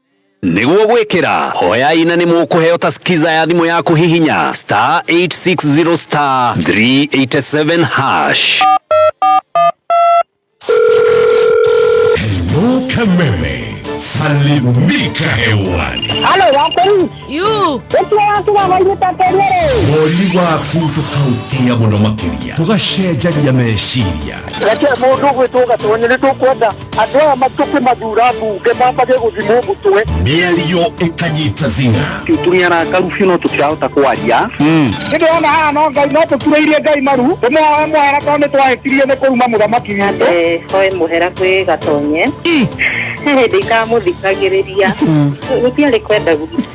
Nĩguo gwĩkĩra hoyai na nĩ mũkũheo ta skiza ya thimũ yaku hihinya *860 *387#. Hello Kameme, salimika hewani. Halo wako yu watu wanaita kelele Woli waku tukautia mũno makĩria tũgacenjania meciria. Reke mũndũ gwĩtũga tũone nĩ tũkwenda andũ aya matuke mathura mbunge mambage gũthimwo mũtwe. Mĩario ĩkanyita thing'a. Tuliana karufi no tukirahota kwaria. Ndĩrona haha no Ngai no tũtureirie Ngai maru. Tũmwe mũhera tondũ twahĩtirie nĩ kũruma mũthamaki witũ. Hoye mũhera kwĩ gatonye. Ndikamũthikagĩrĩria. Gũtiarĩ kwenda gũthikagĩrĩria.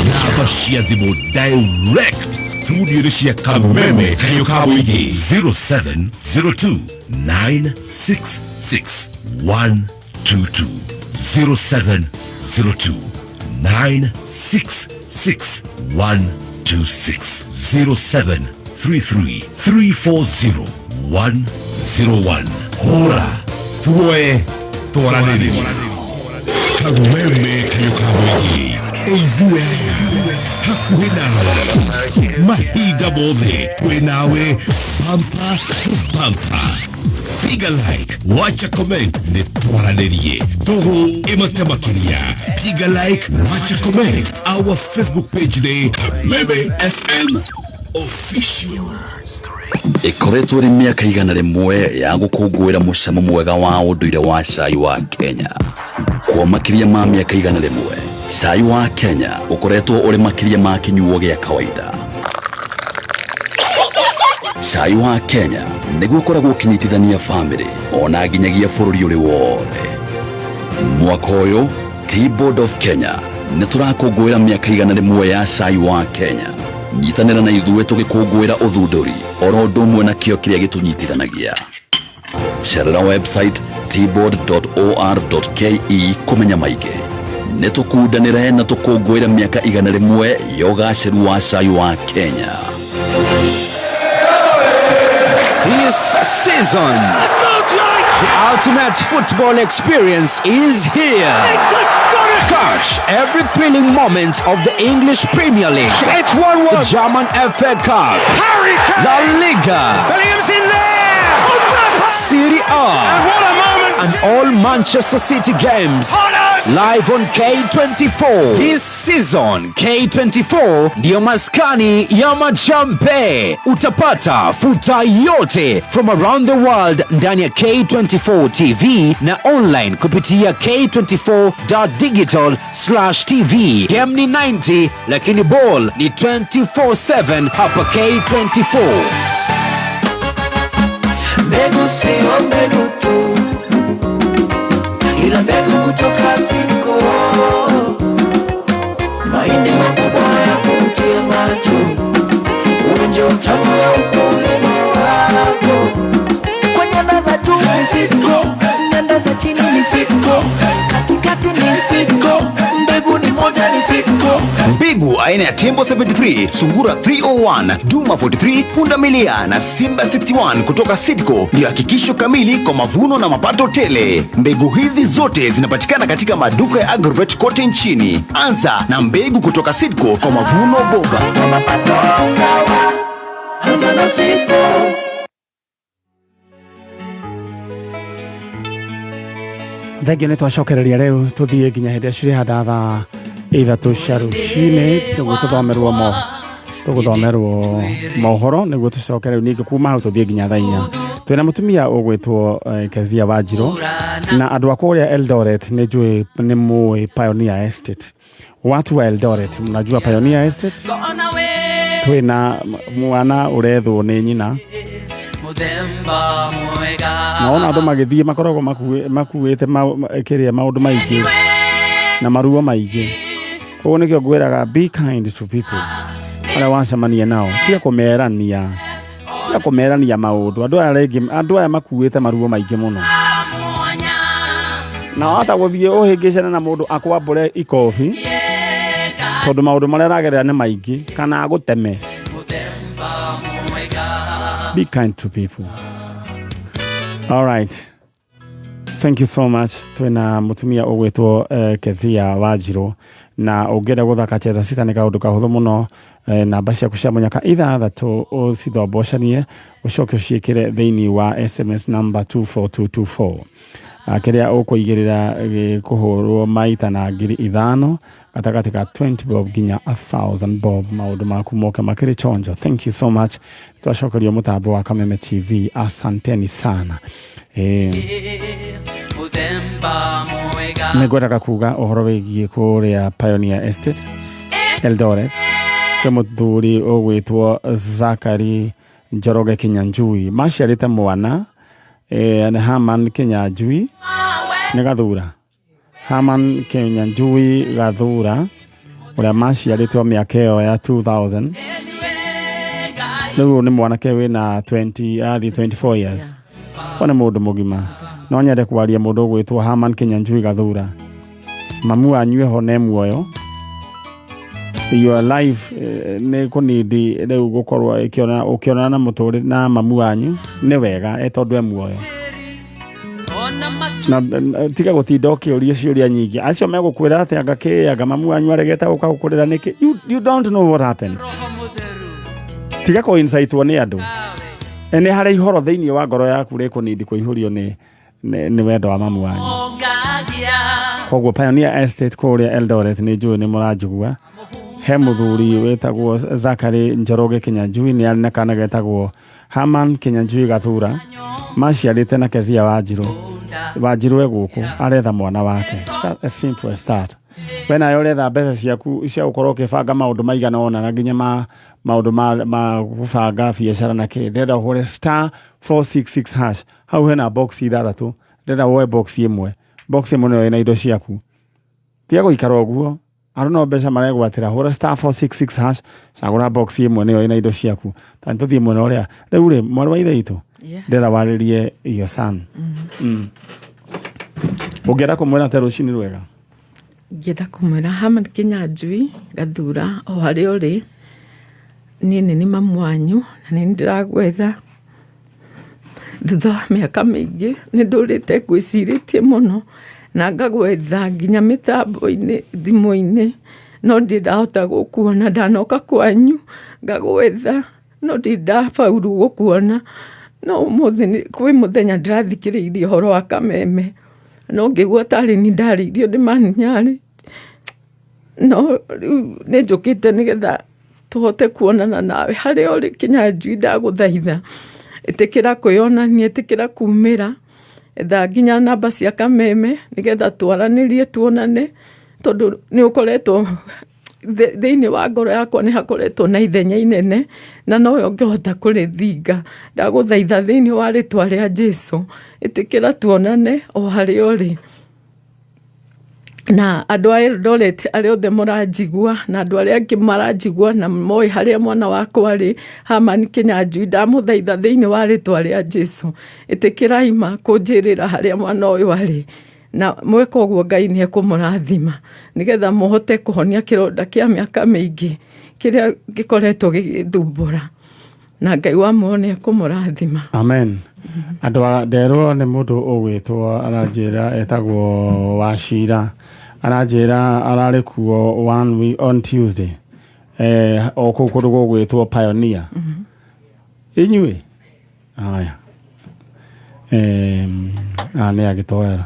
Namba cia thimũ direct studio cia Kameme Kayo Kabuigi 0702 966 122 0702 966 126 0733 340 101. Hora tuoe twaranĩrie. Kameme Kayo Kabuigi eithuea hakuhĩ nawe mahinda mothe twĩ nawe bumper to bumper. Piga like, wacha comment, nĩ twaranĩrie tũhũ ĩmate makĩria. Piga like, wacha comment. Our Facebook page nĩ Kameme FM Official. ikoretwo ri miaka igana rimwe ya gukungwira mucamo mwega wa unduire wa cai wa Kenya. Kwa makiria ma miaka igana rimwe, cai wa Kenya ukoretwo uri makiria ma kinyuo gia kawaida. Cai wa Kenya niguo ukoragwo kinyitithania family ona nginyagia bururi uri wothe. Mwaka uyu Tea Board of Kenya niturakungwira miaka igana rimwe ya cai wa Kenya. Nyitanira na ithuĩ tugikungwira uthunduri oro ndumwe na kio kiria gitunyitithanagia. Cerera website teaboard.or.ke kumenya maige. Nitukundanire na tukungwira miaka igana rimwe ya ugaciru wa cai wa Kenya. This season, the ultimate football experience is here. Catch every thrilling moment of the English Premier League. It's 1-1. The German FA Cup. La Liga. Williams in there. Serie A. And what a moment. And all Manchester City games. Live on K24. This season, K24 ndio maskani ya majambe. Utapata futa yote from around the world ndani ya K24 TV na online kupitia k24.digital/tv. Game ni 90 lakini ball ni 24/7 hapa K24. Mbegu sio mbegu tu, ila mbegu kutoka Sidco. Mahindi makubwa ya kuvutia macho, uonje utamu wa ukulima wako. Kwa nyanda za juu ni Sidco, nyanda za chini ni Sidco, katikati ni Sidco, mbegu ni moja ni Sidco. Mbegu aina ya Tembo 73, Sungura 301, Duma 43, Pundamilia na Simba 61 kutoka Sidco ndio hakikisho kamili kwa mavuno na mapato tele. Mbegu hizi zote zinapatikana katika maduka ya Agrovet kote nchini. Anza na mbegu kutoka Sidco kwa mavuno bora. Kwa mapato sawa, anza na Sidco. Thengio nä twacokereria rä u tå thiä nginya hä ndä ä cirä handa thaa ithatå cia rå cinä nä guo tå thomerwo mohoro nä guo tå coke rä u ningä kuma hau tå thiä nginya thaa inya. Twä na må tumia å gwä two Kezia Wanjirå na andå akwa å rä a Eldoret nä njå nä må Pioneer Estate. Watu wa Eldoret mnajua Pioneer Estate. Twä na mwana å rethwo nä nyina na ona andå magĩthiĩ makoragwo makuĩte kĩrĩa maũndũ maingĩ na maruo maingĩ. Koguo nĩkĩo ngwĩraga be kind to people arĩa wacemania nao, tiga kũmerania maũndũ. Andũ aya makuĩte maruo maingĩ mũno na wahota gũthiĩ ũhĩngĩcane na mũndũ akwambũre ikobi tondũ maũndũ marĩa aragerera nĩ maingĩ kana agũteme. Be kind to people. All right. Thank you so much. Twina mutumia ugwitwo Kezia Wanjirå na ungenda guthaka cheza sita ni kaundu kahuthu muno. Namba ciaku cia munyaka 6 ucithombochanie ucoke uciikire thiini wa SMS number 24224 kiria ukuigirira kuhurwo maita na 5,000 gatagati ka 20 bob ginya 1,000 bob. Maundu maku moke makiri chonjo. Thank you so much. Twacokerio mutambo wa Kameme TV. Asanteni sana. Nĩngwendaga kuga ũhoro wĩgiĩ kũrĩa Pioneer Estate Eldoret kwĩ mũthuri ũgwĩtwo Zakari Njoroge Kinyanjui maciarĩte mwana nĩ Haman Kinyanjui nĩ Gathura. Haman Kinyanjui Gathura ũrĩa maciarĩtwo mĩaka ĩyo ya 2000. Rĩu nĩ mwanake wĩna 24 years. Ona mũndũ mũgima no nyende kwaria mũndũ gwĩtwo Haman Kinyanjui Gathura. Mamu wanyu ho ne muoyo. Your life nĩ kũnindi rĩu gũkorwo ũkĩonana na mũtũrĩ na mamu wanyu nĩ wega tondũ muoyo. Na tiga gũtinda ũkĩũria ciũria nyingĩ. Acio megũkwĩra atĩ anga kĩanga mamu wanyu aregete gũka gũkũrĩra nĩkĩ. You don't know what happened. Tiga kũinsightwo nĩ andũ. Nĩ harĩ ihoro thĩinĩ wa ngoro yaku rĩ kũnindi kũihũrio nĩ wendo wa mamu wanyu. Koguo Pioneer Estate kũrĩa Eldoret nĩ njũĩ nĩ mũranjigua. He mũthuri wĩtagwo Zakari Njoroge Kinyanjui nĩ arĩ na kana getagwo Haman Kinyanjui Gathura maciarĩte na Kezia Wanjiru eguku aretha mwana wake. As simple as that. Wena yoretha mbeca ciaku cia gukorwo kibanga maundu maigana ona na nginya maundu ma gubanga biacara na kĩ ndenda hore star 466 hash hau hena box ithathatu ndenda woe box imwe no ina indo ciaku tiago ikara uguo aruno mbeca maregwatira hore star 466 hash cagura box imwe no ina indo ciaku tanto thie mwena uria riu ri mwana wa ithe itu ndenda waririe iyo san ungera kumwira te rucini rwega ngenda kumwira Haman Kinyanjui Gathura o hari uri ni mamu wanyu na ni ndiragwetha thutha wa miaka mingi ni ndurite gwiciritie muno na ngagwetha nginya mitambo-ini thimu-ini no ndindahota gukuona ndanoka kwanyu ngagwetha no ndindafauru gukuona no kwi muthenya ndirathikiriirie horo wa kameme no ngigua tari ni ndariirio ni maninyari no ni njukite nigetha tuhote kuonana nawe hari uri Kinyanjui ndaguthaitha itikira kwionania itikira kumira etha nginya namba cia kameme nigetha twaranirie tuonane tondu ni ukoretwo thiini wa ngoro yakwa ni hakoretwo na ithenya inene na no ngihota kurithinga ndaguthaitha thiini wa ritwa ria Jesu itikira tuonane o hari uri na andu a Eldoret ari othe muranjigua na andu aria angi maranjigua na moi haria mwana wakwa ari Haman Kinyanjui ndamuthaitha thiini wa ritwa ria Jesu itikirai ma kunjirira haria mwana uyu ari na mweka uguo Ngai ni ekumurathima nigetha muhote kuhonia kironda kia miaka mingi kiria gikoretwo gigithumbura na Ngai wa muone ekumurathima amen. Andu nderwo ni mundu ugwitwo aranjira etagwo Wachira aranjira arari kuo on Tuesday o kundu gugwitwo Pioneer inyue aya ni agitwera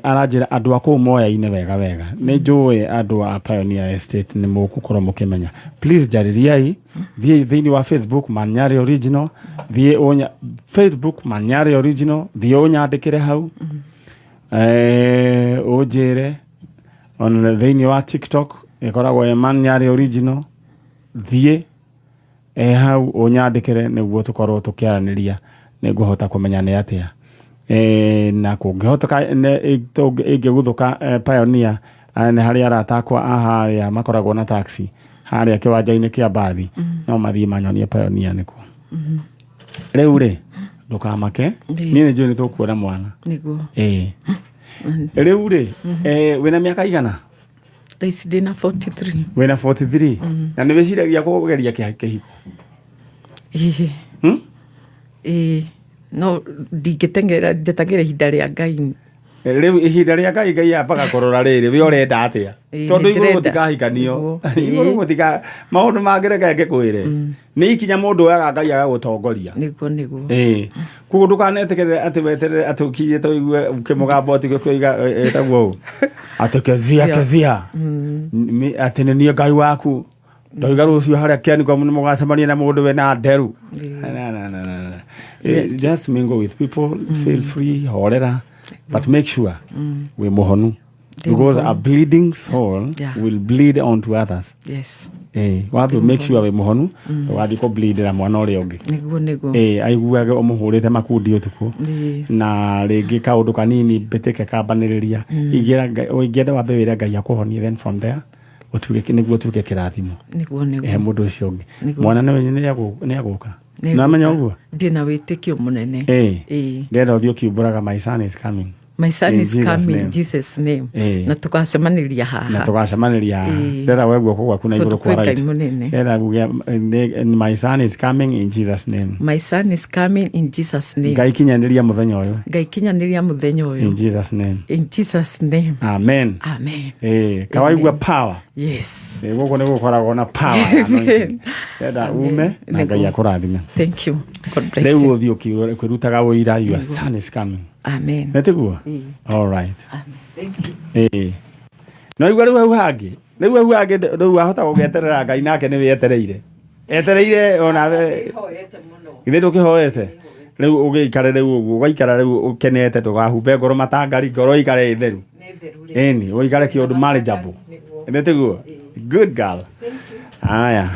aranjira andu aku moya-ine wega ni njui andu a Pioneer Estate ni mugukorwo mukimenya please jaririai thie thiini wa Facebook Manyari Original thie onya Facebook Manyari Original thie unyandikire hau ujire on thiini wa TikTok ikoragwo Manyari Original thie hau unyandikire niguo tukorwo tukiaraniria niguhota kumenya ni atia na kungihoteka ingiguthuka Pioneer ni haria aratakwa aharia makoragwo na taxi haria kiwanja-ini kia bathi no mathie manyonie Pioneer nikuo riu ri ndukamake ni njui ni tukuona mwana niguo riu ri wina miaka igana thaisi ndina 43 wina 43 na ni wiciragia kugeria kihiko no ndingitengerera njetagira ihinda ria Ngai riu ihinda ria Ngai apaga kurora riri we urenda atia tondu iguru mutikahikanio iguru mutika maundu mangireka ngikwire ni ikinya mundu oyaga Ngai agagutongoria niguo kugu ndukanetegerere ati weterere ati ukiye to igue ukimugambo ati gukwiga etagwo ati kezia ati ni Ngai waku ndoiga rucio haria kiani kwa mugacemania na mundu we na nderu just mingle with people feel free horera but make sure we muhonu because a bleeding soul will bleed onto others wathi make sure we muhonu wathi ko bleed na mwana uri ungi niguo aiguage umuhurite makundi utuku na ringi kaundu kanini beteke kambaniriria ingenda wambe wira Ngai akuhonie then from there utuge niguo tuge kirathimo niguo mundu ucio ungi mwana ni aguka na menya uguo ndina witikio munene ndenda uthio kiumburaga my son is coming My son is coming in Jesus name. Na tukacemaniria haha. Ndera wewe kwa kuna iguru kwa right. Ndera my son is coming in Jesus name. My son is coming in Jesus name. Ngai kinyaniria muthenya uyu. In Jesus name. In Jesus name. Amen. Kawaigua power. Yes. Guko niguo koragwo na power. Ndera ume na Ngai akurathime. Thank you. God bless you. Leo uthio kwirutaga wira your son is coming. Amen. Netiguo? All right. Amen. Thank you. No igwa riu hangi. Riu hangi riu ahota gugeterera Ngai nake ni wetereire. Etereire ona we. ithe tukihoete riu ugikare riu uguo ugaikara riu ukenete tugahumbe ngoro matangari ngoro ikare itheru eni uikare kiundu manageable ithe tiguo good girl aya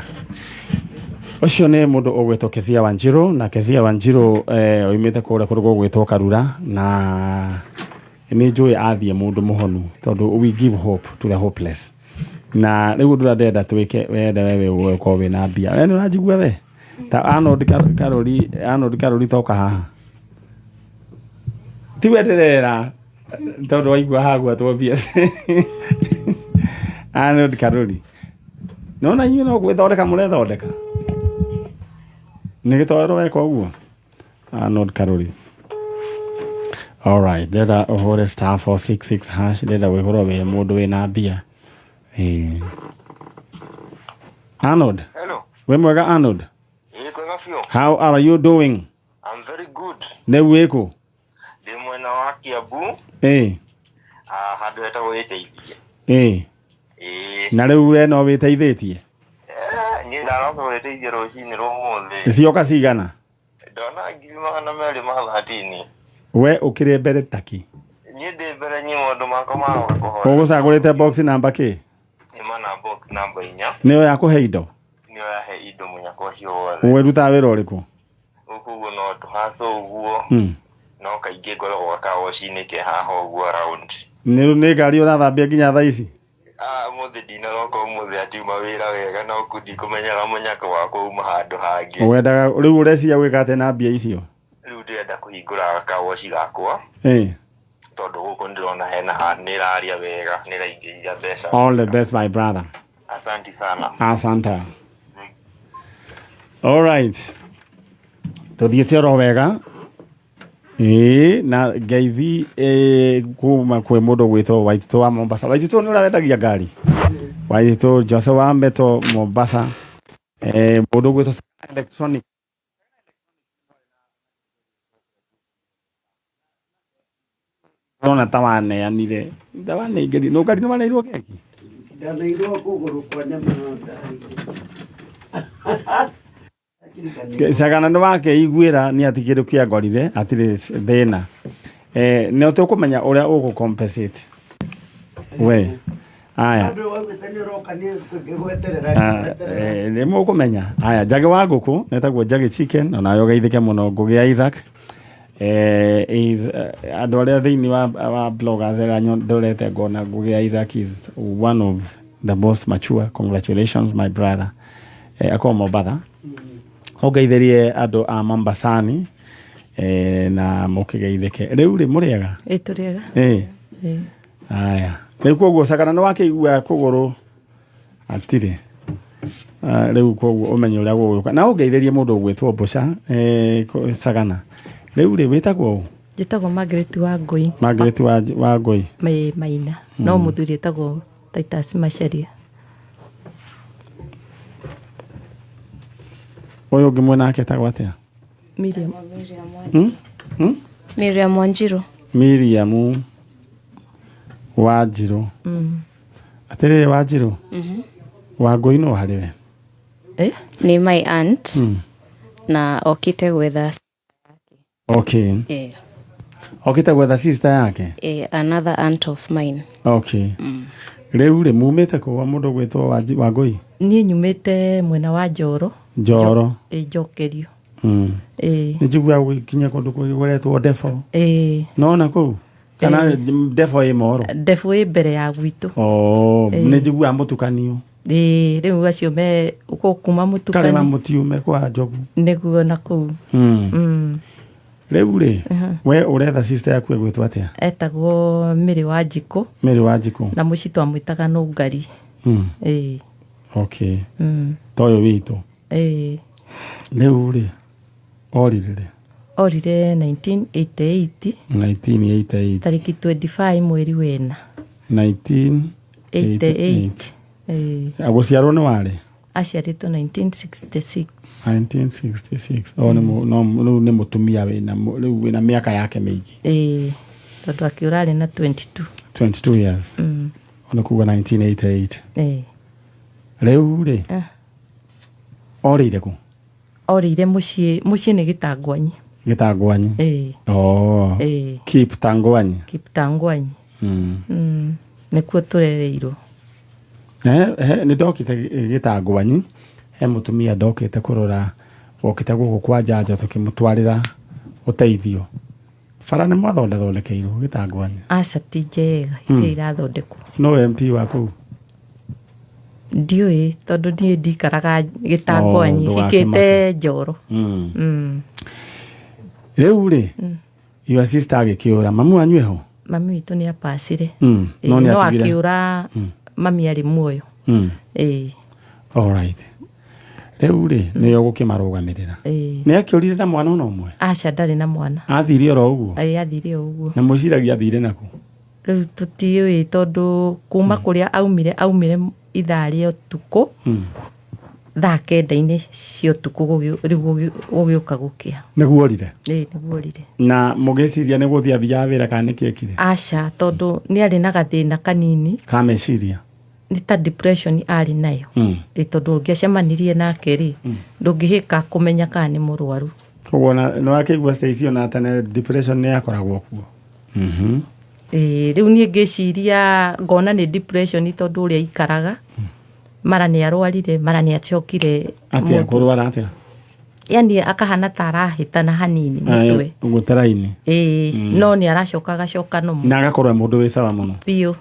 ucio ni mundu ugwitwo Kezia Wanjiru na Kezia Wanjiru oimite kure kurugo gwitwo Karura na ni njui athie mundu muhonu tondu we give hope to the hopeless na riu ndurenda twike wende wewe uko wina mbia we nurajigua we ta Arnold Karori toka haha ti weterera tondu waigua hagua twambia Arnold Karori nona inyu no gwithondeka murethondeka nigitwaro weka uguo Arnold Karori. All right, leta uhore star 466 hash leta wihoro we mundu wina mbia Arnold. Hello. We mwega Arnold. Kwega fio. How are you doing? I'm very good. Ne weko. Ndi mwena wa Kiambu. Handu hetagwo Gĩteithie. Na rĩu we no wĩteithĩtie? Niĩ ndaroka gwĩteithia rũcinĩ rũmũthĩ. Cioka cigana? Ndona 230. We ũkĩrĩ mbere taki? Niĩ ndĩ mbere nyĩ maũndũ makwa maroka kũhoya. Ũgũcagũrĩte box number kĩ? Imana box number 4. Nĩyo yakũhe indo? Nĩyo yahe indo mũnyaka ũcio wothe. Wĩrutaga wĩra ũrĩkũ? Ũguo no tũhaca ũguo. No kaingĩ ngoragwo kawoci-inĩ ke haha ũguo around. Nĩ ngari ũrathambia nginya thaa ici? Mũthĩ ndinoka ũmũthĩ atiuma wĩra wega no ndikũmenyaga mũnyaka wa kũuma handũ hangĩ. Wendaga rĩu ũreciria gwĩka atĩa na mbia icio? Rĩu ndĩrenda kũhingũra kawoci gakwa. Tondũ gũkũ ndĩrona hena nĩ ĩraria wega nĩ ĩraingĩria mbeca. All the best my brother. Asante sana. Asante. All right. Tuthiĩte oro wega. Na ngeithi kuma kwĩ mũndũ gwĩtwo Waititũ wa Mombasa. Waititũ nĩ ũrawendagia ngari? Waititũ Jose wa Mbeto Mombasa. Mũndũ gwĩtwo electronic. Rona tawaneanire. Tawaneingĩri. No ngari nĩ waneirwo keki? Ndaneirwo kũgũrũ kwa nyama no ndari. Cagana nĩ wakeiguĩra nĩ ati kĩndũ kĩangorire atirĩ thĩna. Nĩ tũkũmenya ũrĩa ũgũ-compensate. We. Aya. Nĩ mũkũmenya. Aya, Njagi wa ngũkũ, netagwo Njagi Chicken, na nayo geithĩke mũno Ngũgĩ ya Isaac. Andũ arĩa thĩinĩ wa bloggers arĩa ndorete ngona Ngũgĩ ya Isaac is one of the most mature. Congratulations my brother. Akoma Mombasa. Ongeithĩrie andũ a Mombasani na mũkĩgeithĩke. Rĩu rĩ mũrĩega? Tũrĩega. Aya. Rĩu koguo cagana nĩ wakĩigua kũgũrũ atirĩ. Rĩu koguo ũmenye ũrĩa gũgũka. Na ũngeithĩrie mũndũ ũgwĩtwo Mbũca cagana. Rĩu rĩ wĩtagwo ũũ? Njĩtagwo Margaret wa Ngũi. Margaret wa Ngũi. Maina. No mũthuri etagwo Titus Macharia. Oyo ũngĩ mwena wake etagwo atĩa? Miriam. Miriam Wanjiru. Miriam Wanjiru. Atĩrĩrĩ Wanjiru. Wa Ngũi no harĩ we? Nĩ my aunt. Na okite gwetha. Okay. Okite gwetha sister yake? Another aunt of mine. Okay. Rĩu rĩ mumĩte kũ wa mũndũ gwĩtwo wa Ngũi? Niĩ nyumĩte mwena wa Njoro. Njoro. Njokerio. Nĩ njigua gũkinya kũndũ kũgũretwo Defo. Nona kũu? Kana Defo ĩ Moro? Defo ĩ mbere ya gwitũ. Nĩ njigua mũtukanio. Rĩu acio me kuma mũtukanio. Karema mũtiume kwa Njogu. Nĩguo na kũu. Rĩu rĩ we ũretha sister yaku gwĩtwo atĩa? Etagwo Mĩrĩ wa Njikũ. Mĩrĩ wa Njikũ. Na mũciĩ twamwĩtaga Nũngari. Okay. Toyo witũ. Rĩu rĩ orire rĩ? Orire 1988. 1988. Tariki 25 mweri wena. 1988. Agũciarwo nĩ warĩ? Aciarĩtwo 1966. 1966. Rĩu nĩ mũtumia rĩu wĩna mĩaka yake mĩingĩ. Tondũ akĩũra arĩ na 22. 22 years. Ona kuga 1988. Rĩu rĩ orĩire kũ? orire muciĩ nĩ Gĩtangwanyi. Gĩtangwanyi. Oh. Keep Tangwanyi. Keep Tangwanyi. Nĩkuo tũrereirwo. Nĩ ndokite Gĩtangwanyi, he mũtumia ndokite kũrora okite gũkũ kwa njanjo tũkĩmũtwarĩra ũteithio. Bara nĩ mwathondekeirwo Gĩtangwanyi. Aca ti njega iria irathondekwo. No MP wa kũu? Ndiũĩ tondũ niĩ ndikaraga Gĩtangwanyi, hikĩte Njoro. Rĩu rĩ, your sister agĩkĩũra, mamu wanyu eho? Mami witũ nĩ apacire. No akĩũra mami arĩ muoyo. Alright. Rĩu rĩ, nĩyo gũkĩmarũgamĩrĩra. Nĩ akĩũrire na mwana no ũmwe? Aca ndarĩ na mwana. Athire oro ũguo? Athire o ũguo. Na mũciragia athire naku? Rĩu tũtiũĩ tondũ kuma kũrĩa aumire ithaa rĩa ũtukũ, thaa 9 cia ũtukũ rĩu gũgĩũka gũkĩa. Nĩguo orire? Nĩguo orire. Na mũgĩciria nĩ gũthiĩ athiaga wĩra kana nĩkĩ ekire? Aca tondũ nĩ arĩ na gathĩna kanini ka meciria. Nĩ ta depression arĩ nayo. Tondũ ũngĩacemanirie nake rĩ, ndũngĩhĩka kũmenya kana nĩ mũrwaru. Koguo no akĩigua stage ĩyo na tene depression nĩ yakoragwo kuo. Rĩu niĩ ngĩciria ngona nĩ depression tondũ ũrĩa ikaraga, mara nĩ arwarire, mara nĩ acokire. Atĩa kũrwara atĩa? Yani akahana ta arahĩtana hanini mũtwe. Gũtara-inĩ. No nĩ aracoka agacoka no. Na agakorwo mũndũ wĩ sawa mũno. Biũ.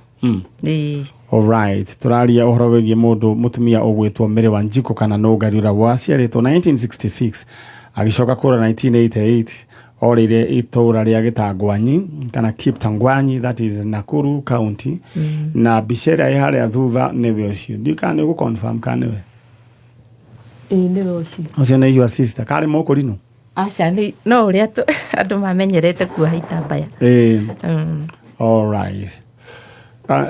Alright, tũraria ũhoro wĩgiĩ mũndũ mũtumia ũgwĩtwo Mary Wanjiku kana Nũngari ũrĩa waciarĩtwo 1966 agĩcoka kũra 1988 orĩire itũũra rĩa Gĩtangwanyi kana Keep Tangwanyi, that is Nakuru County. Na mbica ĩrĩa ĩ harĩa thutha nĩwe ũcio. Ndiũ kana nĩ gũconfirm kana nĩwe? Nĩwe ũcio. Ũcio nĩ your sister. Karĩ mũkũrinũ? Aca no ũrĩa andũ mamenyerete kuoha itambaya. Alright.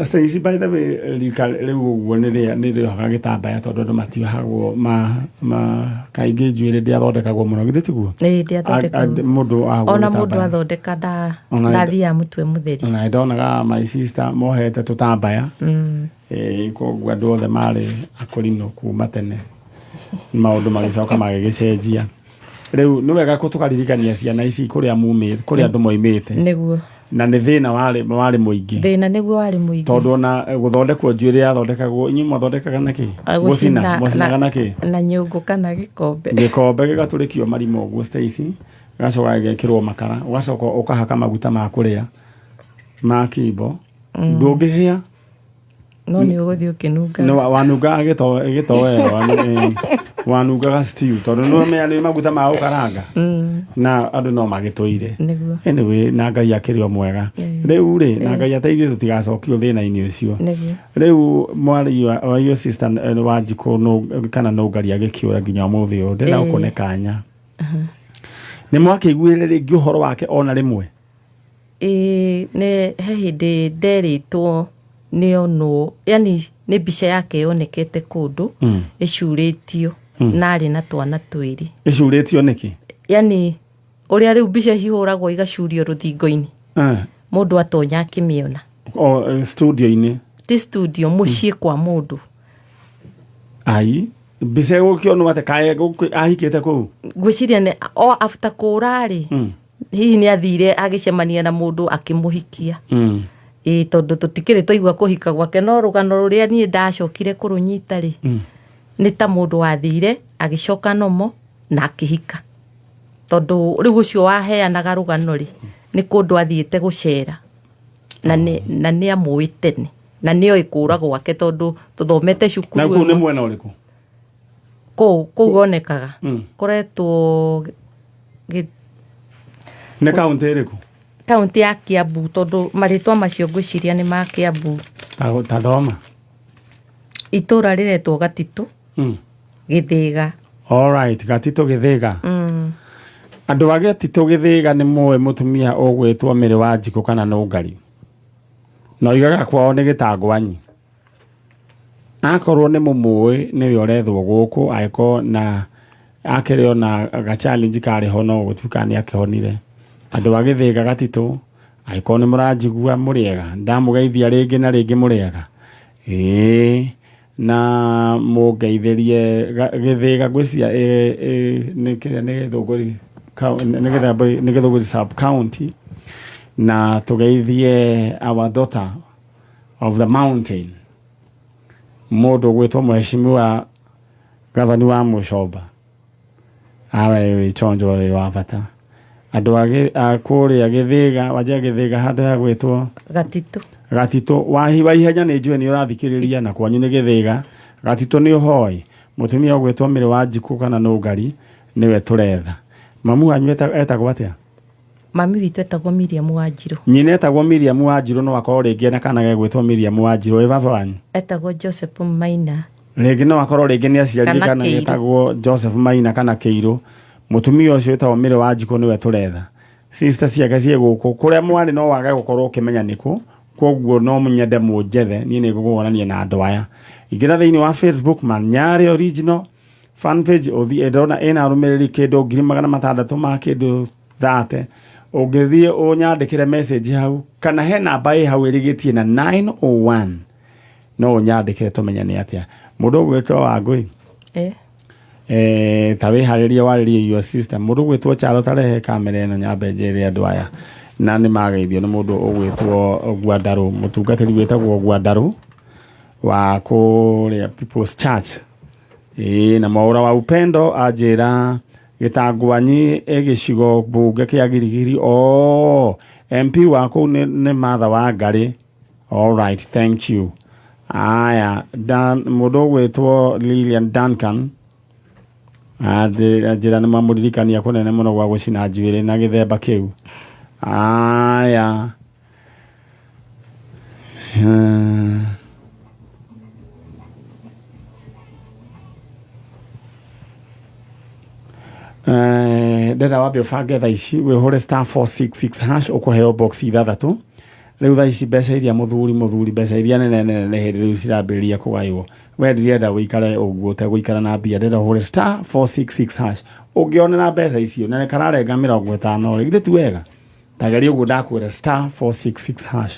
Stacy, by the way, rĩu ũguo nĩrĩohaga gĩtambaya tondũ andũ matiohagwo kaingĩ njuĩrĩ ndĩathondekagwo mũno githĩ tiguo? Ona mũndũ athondeka ndathiaga mũtwe mũtheri. Na ndonaga my sister mohete tũtambaya. Koguo andũ othe marĩ akũrinũ kuma tene, maũndũ magĩcoka magĩgĩcenjia. Rĩu nĩ wega tũkaririkania ciana ici kũrĩa andũ moimĩte. Nĩguo. Na nĩ thĩna warĩ mũingĩ. Thĩna nĩguo warĩ mũingĩ. Tondũ na gũthondekwo njuĩrĩ yathondekagwo, inyuĩ mwathondekaga nakĩ? Mwacinaga nakĩ? Na nyũngũ kana gĩkombe. Gĩkombe gĩgatũrĩkio marima ũguo Stacy, gagacoka gĩgekĩrwo makara, ũgacoka ũkahaka maguta ma kũrĩa ma kimbo. Ndũngĩhĩa. No nĩ ũgũthiĩ ũkĩnunga. No wanungaga gĩtowero, wanungaga stew tondũ no nĩ maguta ma gũkaranga. Na andũ no magĩtũire. Anyway, na Ngai akĩrĩ o mwega. Rĩu rĩ, na Ngai ateithie tũtigacokio thĩna-inĩ ũcio. Rĩu mwarĩ wa your sister Wanjiku kana Nũngari agĩkĩũra nginya ũmũthĩ ũyũ ndĩna ũkone kanya. Nĩ mwakĩiguire rĩngĩ ũhoro wake ona rĩmwe? He hĩndĩ nderĩtwo nĩonwo, yani nĩ mbica yake yonekete kũndũ ĩcurĩtio na arĩ na twana twĩrĩ. Ĩcurĩtio nĩkĩ? Yani ũrĩa rĩu mbica cihũragwo igacurio rũthingo-inĩ, mũndũ atonya akĩmĩona. Studio-inĩ? Ti studio, mũciĩ kwa mũndũ. Ai, mbica ĩgũkĩonwo atĩ kaĩ ahikĩte kũu? Ngwĩciria o after kũra-rĩ, hihi nĩ athire agĩcemania na mũndũ akĩmũhikia. Tondũ tũtikĩrĩ twaigua kũhika gwake, no rũgano rũrĩa niĩ ndacokire kũrũnyita-rĩ, nĩ ta mũndũ wathire agĩcoka nomo na akĩhika. Tondũ rĩu ũcio waheanaga rũgano-rĩ, nĩ kũndũ athiĩte gũcera na nĩ amũĩ tene na nĩ oĩ kũra gwake tondũ tũthomete cukuru. Na kũu nĩ mwena ũrĩkũ? Kũu onekaga koretwo nĩ kaũntĩ ĩrĩkũ? Kaunti ya Kiambu tondũ marĩtwa macio ngwĩciria nĩ ma Kiambu. Ta thoma? Itũra rĩretwo Gatitũ, Gĩthĩga. Alright, Gatitũ Gĩthĩga. Andũ a Gatitũ Gĩthĩga nĩ moe mũtumia ũgwĩtwo Mary Wanjiku kana Nũngari. Na oigaga kwao nĩ Gĩtangwanyi. Akorwo nĩ mũmũĩ nĩwe ũrethwo gũkũ, angĩkorwo na akĩrĩ ona ga-challenge karĩ ho no gũtuĩka nĩ akĩhonire. Andũ a Gĩthĩga Gatitũ, angĩkorwo nĩ mũranjigua mũrĩega, ndamũgeithia rĩngĩ na rĩngĩ mũrĩega. na mugeithĩrie gĩthĩga gwĩcia nĩ gĩthũngũri sub county na tugeithie our daughter of the mountain mũndũ gwĩtwo mheshimiwa gathani wa Mũcoba awe chonjo wa bata andũ akũrĩa gĩthĩga waje gĩthĩga handũ ha gwĩtwo gatitũ wa ihenya nĩ njũĩ nĩ ũrathikĩrĩria na kwanyu nĩ gĩthĩga gatitũ nĩ ũhoi mũtumia ũgwĩtwo Mĩrĩ wa Njikũ kana Nũngari nĩwe tũretha mamu wanyu etagwo atĩa mami witũ etagwo Miriam Wanjirũ nyina etagwo Miriam Wanjirũ no akorwo rĩngĩ na kana gegwĩtwo Miriam Wanjirũ baba wanyu etagwo Joseph Maina rĩngĩ no akorwo rĩngĩ nĩ aciarire kana etagwo Joseph Maina kana Kĩirũ mutumia ũcio etagwo Mĩrĩ wa Njikũ nĩwe tũretha sister ciake ciĩ gũkũ kũrĩa mwarĩ no wage gũkorwo ũkĩmenya nĩkũ koguo no mũnyende mũnjethe niĩ nĩ ngũgũrania na andũ aya ingĩra thĩinĩ wa Facebook Manyare Original fan page othi edona ena arũmĩrĩri kĩndũ 600 ma kĩndũ 30 ũngĩthiĩ ũnyandĩkĩre message hau kana he namba ĩ hau ĩrĩgĩtie na 901 no ũnyandĩkĩre tũmenya nĩ atĩa mũndũ gwĩtwo Wangũi ta wĩharĩria warĩrie your sister mũndũ gwĩtwo Charo tarehe kamera ĩno nyambe njĩre andũ aya na nĩ mageithio nĩ mũndũ ũgwĩtwo Gwandarũ mũtungatĩri wĩtagwo Gwandarũ wa kũrĩa People's Church na Mwaũra wa Upendo anjĩra Gĩtangwanyi gĩcigo mbunge kĩa Girigiri MP wa kũu nĩ Martha Wangari all right thank you aya mũndũ gwĩtwo Lilian Duncan njĩra nĩ mamũririkania kũnene mũno gwa gũcina njuĩrĩ na gĩthemba kĩu aya ndĩra wambe ũbange thaa ici wĩhũre *466# ũkũheo box 6 rĩu thaa ici mbeca iria mũthuri mbeca iria nene hĩndĩ rĩu cirambĩrĩria kũgaywo we ndirenda wĩikare ũguo ũtegũikara na mbia ndĩra ũhũre *466# ũngĩonera mbeca icio na kararenga 50 rĩ githĩ ti wega tageria ũguo ndakwĩra *466#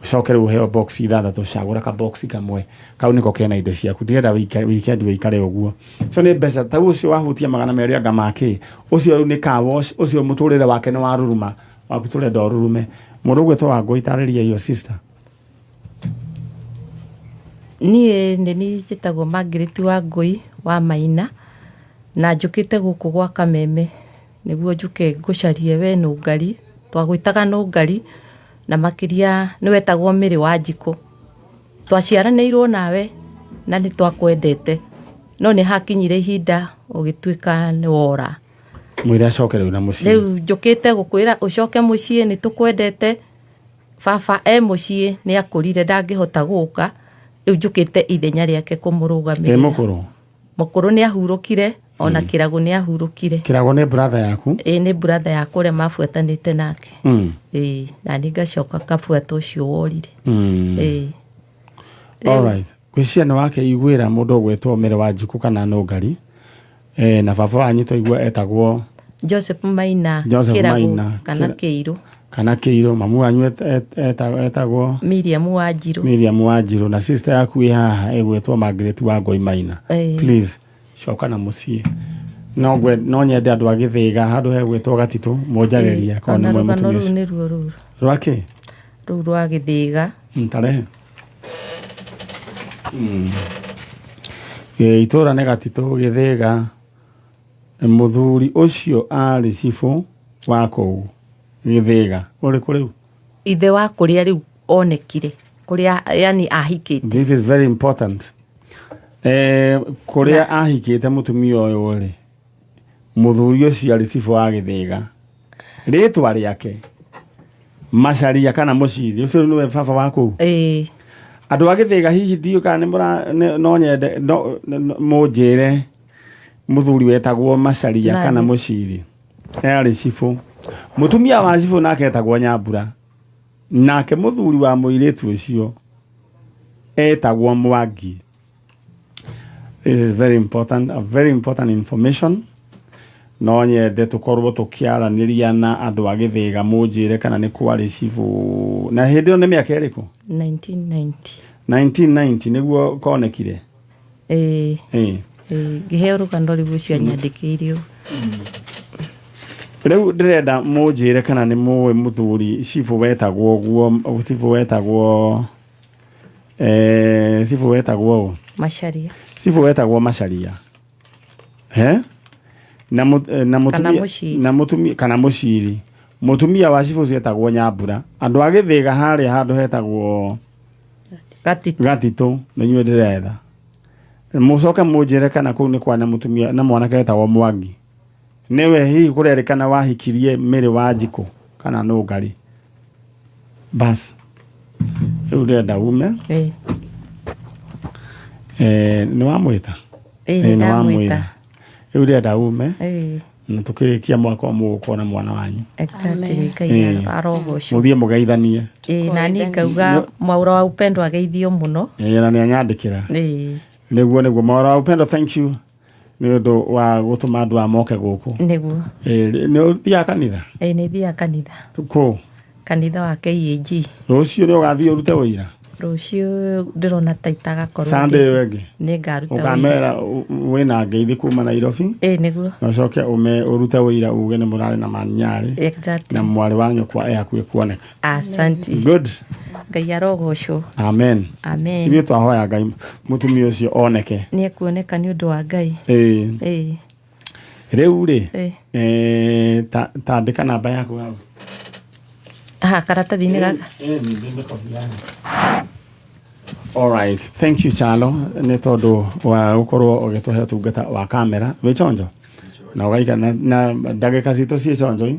ucokere uheo box 6 cagũra ka box kamwe kau niko kena indo ciaku ndirenda weekend wĩikare ũguo so nĩ mbeca ta ũcio wahutia 200 anga make ũcio rĩu nĩ car wash ũcio mũtũrĩre wake nĩ waruruma waku tũrenda ũrurume mũndũ gwĩtwo Wangũi tarĩria your sister niĩ nĩ njĩtagwo Margaret Wangũi wa Maina na njũkĩte gũkũ gwa Kameme nĩguo njũke ngũcarie we Nũngari twagwĩtaga Nũngari na makiria nĩ wetagwo Mĩrĩ wa Njikũ twaciaranĩirwo nawe na nĩ twakwendete no nĩ hakinyire ihinda ũgĩtuĩka nĩ wora mwĩra acokere na mũciĩ rĩu njũkĩte gũkwĩra ũcoke mũciĩ nĩ tũkwendete baba mũciĩ nĩ akũrire ndangĩhota gũka rĩu njũkĩte ithenya rĩake kũmũrũgamĩrĩra mũkũrũ nĩ ahurũkire ona Kĩrago nĩ ahurũkire Kĩrago nĩ brother yaku nĩ brother yakwa ũrĩa mabuatanĩte nake na nĩ ngacoka kabuata ũcio worire all right gwĩciana wake igwĩra mũndũ gwĩtwo Mĩrĩ wa Njikũ kana Nũngari na baba wanyu tũigua etagwo Joseph Maina Kĩrago kana Kĩirũ mamu wanyu etagwo Miriam Wanjirũ na sister yaku haha egwĩtwo Margaret Wangũi Maina please coka na mũciĩ no nyende andũ a Gĩthĩga handũ he gwĩtwo Gatitũ mũnjageria kana nĩ mũtumia ũcio nĩ ruo rwake rũu rwa Gĩthĩga tarehe itũra nĩ Gatitũ Gĩthĩga mũthuri ũcio arĩ cibũ wa kũu Gĩthĩga ũrĩ kũ rĩu ithe wa kũrĩa rĩu onekire kũrĩa yani ahikĩte this is very important kũrĩa ahikĩte mũtumia ũyũ rĩ mũthuri ũcio arĩ cibũ wa Gĩthĩga rĩtwa rĩake Macharia kana Mũciri ũcio nĩwe baba wa kũu andũ a Gĩthĩga hihi ndiũ kana no nyende mũnjĩre mũthuri wetagwo Macharia kana Mũciri arĩ cibũ mũtumia wa cibũ nake etagwo Nyambura nake mũthuri wa mũirĩtu ũcio etagwo Mwangi. This is very important, a very important information. No nyende tukorwo tukiaranĩria na andũ a Gĩthĩga mũnjĩre kana nĩ kwarĩ cibũ na hĩndĩ ĩyo nĩ mĩaka ĩrĩkũ 1990 nĩguo konekire ngiheo rugano rucio nyandikeirio Rĩu ndĩrenda mũnjĩre kana nĩ mũĩ mũthuri cibu wetagwo guo cibu wetagwo Macharia. Cibu wetagwo Macharia. Na mutumia kana muciri. Mutumia wa cibu wetagwo Nyambura. Andũ a Gĩthĩga harĩa handũ hetagwo Gatito na nyuĩ ndĩretha. Mũcoke mũnjĩre kana kũu nĩ kwa na mutumia na mwanake wetagwo Mwangi. Newe hihi kurerikana wahikirie Mĩrĩ wa Njikũ kana no ngari. Bas. Rĩu ndĩrenda ume. Nĩ wamwĩta. Nĩ ndamwĩta. Rĩu ndĩrenda ume. Na tukĩrĩkia mwaka mũgũkorwo na mwana wanyu. Exactly. Ngai arogocwo. Mũthiĩ mũgeithanie. Na niĩ ngauga Mwaura wa Upendo ageithio mũno. Na nĩ anyandĩkĩra. Nĩguo Mwaura wa Upendo, thank you. Nĩ ũndũ wa gũtũma andũ amoke gũkũ. Nĩguo. Nĩ ũthiaga kanitha? Nĩ thiaga kanitha. Kũ? Kanitha wa KAG. Rũciũ nĩ ũgathiĩ ũrute ũira? Rũciũ ndĩrona taita gakorwo. Sunday wengĩ? Nĩ ngaruta ũira. Ũkamera wĩna ngeithi kuma Nairobi? Nĩguo. Na ũcoke ũrute ũira uge nĩ mũrarĩ na maninyarĩ. Exactly. Na mwarĩ wa nyũkwa hakuhĩ kuoneka. Asante. Good. Ngai arogocwo. Amen. Amen. Ithuĩ twahoya Ngai mũtumia ũcio oneke. Nĩ ekuoneka nĩ ũndũ wa Ngai. Rĩu rĩ tandĩka namba yaku hau. Karatathi-inĩ gaka. All right. Thank you, Chalo. Nĩ tondũ wa gũkorwo ũgĩtũhe ũtungata wa kamera. Wĩ chonjo? Na ũgaika na ndagĩka citũ ciĩ chonjo.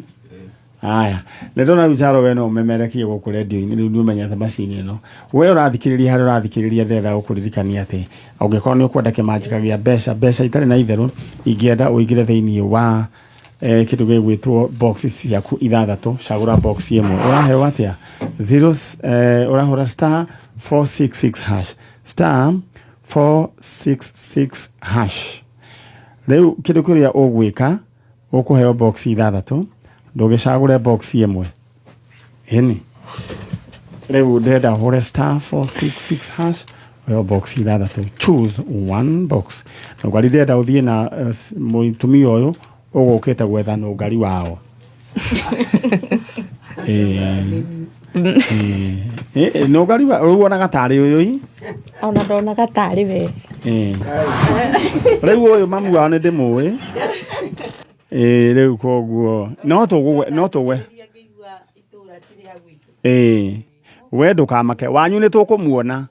Aya. Nĩ ndona rĩu Chalo we no ũmemerekie gũkũ redio-inĩ rĩu nĩ ũmenyete macini ĩno. We ũrathikĩrĩria harĩa ũrathikĩrĩria ndĩrenda gũkũririkania atĩ ũngĩkorwo nĩ ũkwenda kĩmanjĩka gĩa mbeca itarĩ na itherũ ingĩenda ũingĩre thĩinĩ wa kĩndũ gĩgwĩtwo box ciaku ithathatũ cagũra box ĩmwe ũraheo atĩa ũrahũra star 466 hash star 466 hash. Rĩu kĩndũ kĩrĩa ũgwĩka ũkũheo box ithathatũ ndũgĩcagũre box ĩmwe ĩni. Rĩu ndĩrenda ũhũre star 466 hash ũheo box ithathatũ, choose one box. Na ũgari ndĩrenda ũthiĩ na mũtumia ũyũ ũgũkĩte gwetha nũngari wao. Nũngari rĩu wonaga tarĩ ũyũ ona ndonaga tarĩ we. Rĩu ũyũ mamu wao nĩ ndĩmũĩ. Rĩu koguo no tũgwe we ndũkamake wanyu nĩ tũkũmuona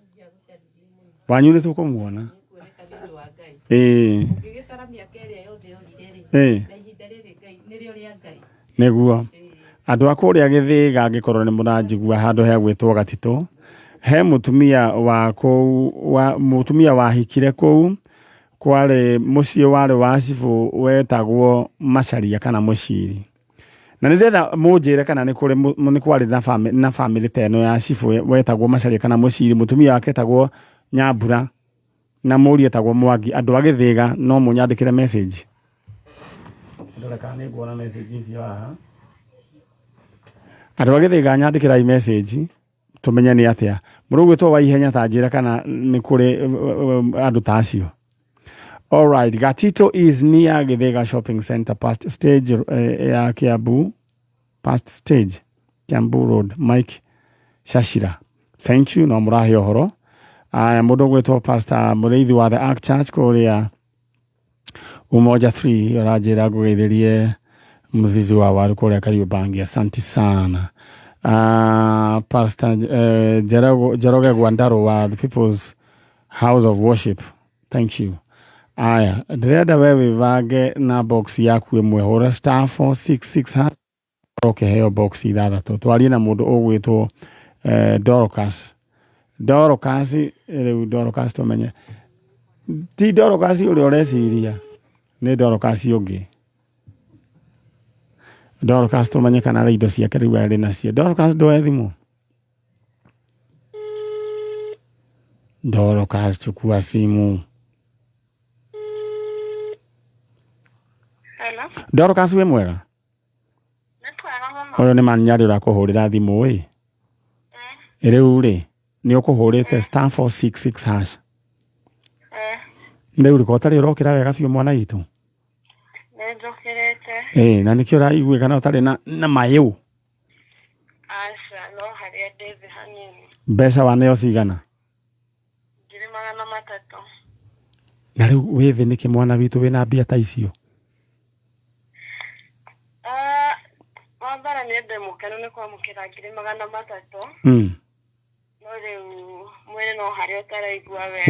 nĩguo andũ a kũrĩa Gĩthĩga angĩkorwo nĩ mũranjigua handũ he gwĩtwo Gatitũ he mũtumia wahikire kũu kwarĩ mũciĩ warĩ wa cibu wetagwo Macharia kana Mũciri. Na nĩndĩrenda mũnjĩre kana nĩ kwarĩ na family ta ĩno ya cibu wetagwo Macharia kana Mũciri, mũtumia wake etagwo Nyambura na mũriũ etagwo Mwangi. Andũ a Gĩthĩga no mũnyandĩkĩre message. Andũ a Gĩthĩga nyandĩkĩrai message tumenye nĩ atĩa mũrũgwĩtwo wa ihenya ta njĩra kana nĩ kũrĩ andũ ta acio. All right, Gatito is near Githega Shopping Center, past stage ya Kiambu, past stage, Kiambu Road, Mike Shashira. Thank you, no mũrahe ũhoro. Mũndũ gwĩtwo Pastor Mũrĩithi wa the Ark Church kũrĩa Umoja 3 ũranjĩra ngũgeithĩrie mzizi wa waru kũrĩa Kariũbangi. Asante sana. Pastor Jeroge Gwandaro wa the People's House of Worship. Thank you. Aya, ndĩrenda wewe vange na box yaku ĩmwe hũra star 466 ũkĩheo box ithathatũ. Twarie na mũndũ ũgwĩtwo Dorcas rĩu Dorcas tũmenye ti Dorcas ũrĩa ũreciria nĩ Dorcas ũngĩ. Dorcas tũmenye kana arĩ indo ciake rĩu arĩ nacio. Dorcas ndoe thimũ. Dorcas chukua simu. Dorcas we mwega? Oyo nĩ maninyarĩ ũrakũhũrĩra thimũ ĩ. Rĩu rĩ nĩ ũkũhũrĩte star 466 hash. Ndeu riko tari urokira wega biu mwana itu. Nenjokerete. Na nikio raigwe kana utari na mayu. Asa no haria David hanini. Mbeca waneo cigana? 300. Na riu withi niki mwana witu wina mbia ta icio? Wambara niende mukeno ni kwamukira 300. No riu mwene no haria utaraigua wega.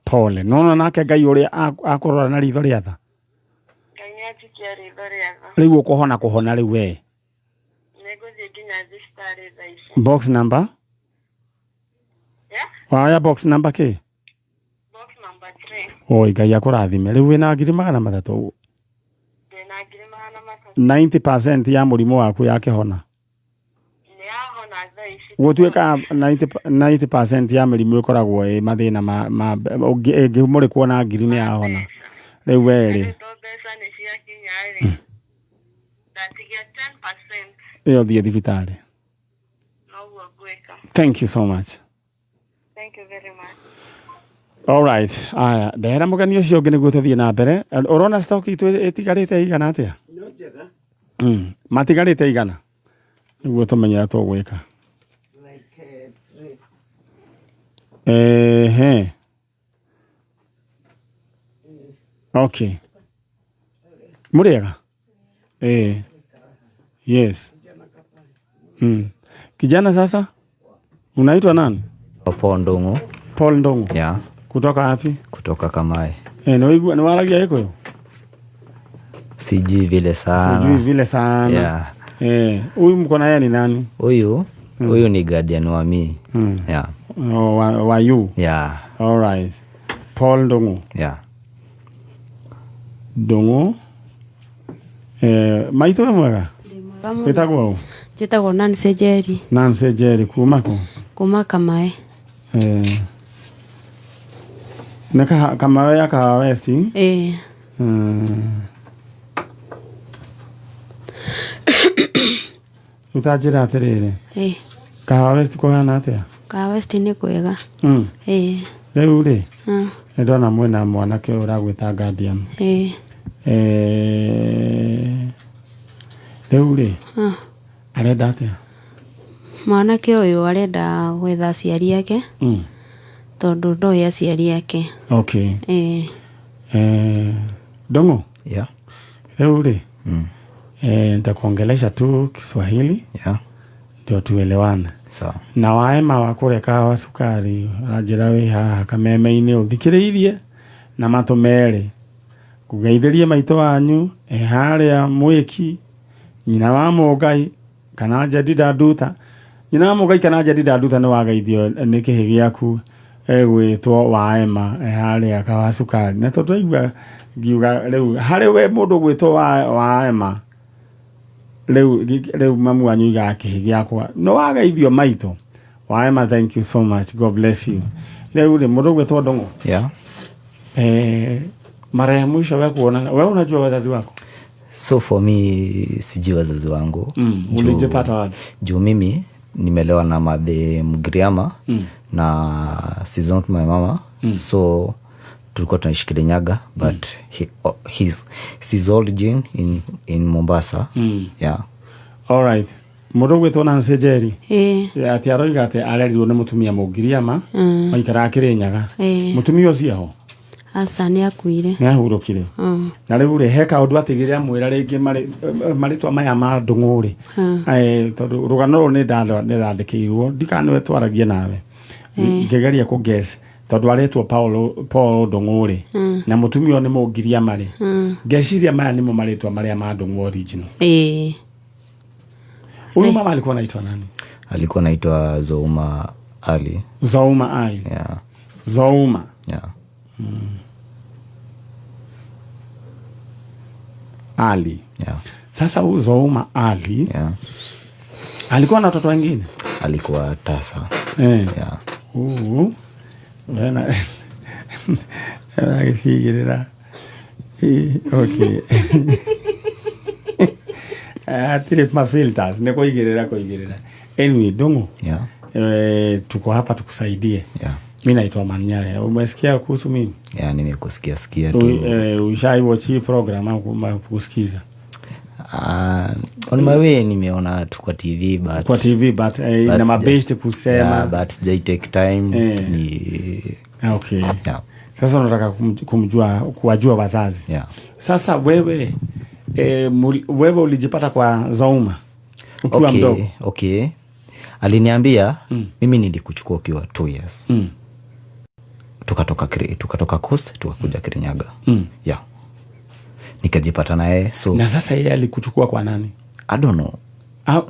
Pole. No nake Ngai uria akurora na ritho ria tha. Ngai atikia ritho ria tha. Riu ukuhona riu we. Neguthie nginya thistari thaici. Box number? Yeah? Waya box number ke? Box number 3. Ngai akurathime. Riu wina 300. Ndina 300. 90% ya murimu waku yakihona. Gutuika 90% ya mirimu ikoragwo mathina ma ngimuri kuona ngiri ni yahona. Riu weri iyo thie thibitari. Thank you so much. Thank you very much. All right. Ndehera mugani ucio ungi niguo tuthie na mbere. Urona stock itu itigarite igana atia? No njega. Matigarite igana. Niguo tumenyera tugwika. Okay. Muriega? Yes. Kijana sasa? Unaitwa nani? Paul Ndongo. Yeah. Kutoka wapi? Kutoka Kamae. Ni waragia iko? Sijui vile sana. Yeah. Huyu mko na yeye ni nani? Huyu ni guardian wa mimi. Yeah. Wa you? Yeah. All right. Paul Ndongo. Yeah. Ndongo. Maito we mwega? Wetagwo? Jitagwo Nancy Jerry. Nancy Jerry kuuma ko? Kuuma Kamae. Naka Kamae ya ka West? Utajira atirire? Ka West ko hana atia? Ka West ni kwega. Riu ri? Ndona mwena mwanake uragwita guardian. Riu ri? Arenda atia? Mwanake uyu arenda gwetha aciari yake. Tondu ndoya aciari yake. Okay. Ndongo? Yeah. Riu ri? Nitakuongelesha tu Kiswahili. Yeah. Ndio tuelewane. Sawa. Na waema wa kureka wa sukari ajira wi haha kameme-ini uthikiriirie na matumere kugeithĩrie maitũ wanyu haria mwiki nyina wa Mũngai kana Jedida Nduta. Nyina wa Mũngai kana Jedida Nduta ni wageithio ni kihi giaku gwitwo waema haria kawa sukari. Na tũtũigua ngiuga riu hari we mundu gwitwo waema Leu mamu wanyu igake giakwa no wageithio maito waema. Thank you so much, God bless you. Leu ri mundu gwetwo Ndongo. Yeah. Mara ya mwisho wewe kuona wewe unajua wazazi wako? So for me sijui wazazi wangu. Ulijipata wapi? Juu mimi nimelewa na madhe Mgiriama na she's not my mama. So tulikuwa tunaishi Kirinyaga but he's origin in Mombasa. Yeah. All right. Mundu gwitwo Nancy Jerry. Yeah. Aroiga ati arerirwo ni mutumia Mugiriama maikara Kirinyaga. Mutumia ucio ho? Asa ni akuire. Ni ahurukire. Na riu ri heka undu atigire amwira ringi maritwa maya ma Ndung'uri. Tondu rugano ni ndandikirwo ndikane twaragie nawe. Ngegeria ku guess tondu aretwo Paul Ndung'uri na mutumia ni Mugiriama ri. Ngeciria maya nimo maritwa maria ma Ndung'u original. Huyu mama alikuwa anaitwa nani? Alikuwa anaitwa Zouma Ali. Zouma Ali. Yeah. Zouma. Yeah. Ali. Yeah. Sasa huyu Zouma Ali. Yeah. Alikuwa na watoto wengine? Alikuwa tasa. Yeah. Wena. Akisigira. Okay. Atire filters ne kuigirira. Anyway, Ndongo. Yeah. Tuko hapa tukusaidie. Yeah. Mimi naitwa Manyare. Umesikia kuhusu mimi? Yeah, nimekusikia tu. Ushai watch program au kusikiza? On my way nimeona tu kwa TV but ina mabest kusema. Yeah, but they take time okay. Yeah. Sasa unataka kuwajua wazazi. Yeah. Sasa wewe ulijipata kwa Zauma ukiwa mdogo. Okay. Aliniambia mimi nilikuchukua ukiwa 2 years. Tukatoka Coast tukakuja Kirinyaga. Yeah. Nikajipata naye so. Na sasa yeye alikuchukua kwa nani? I don't know.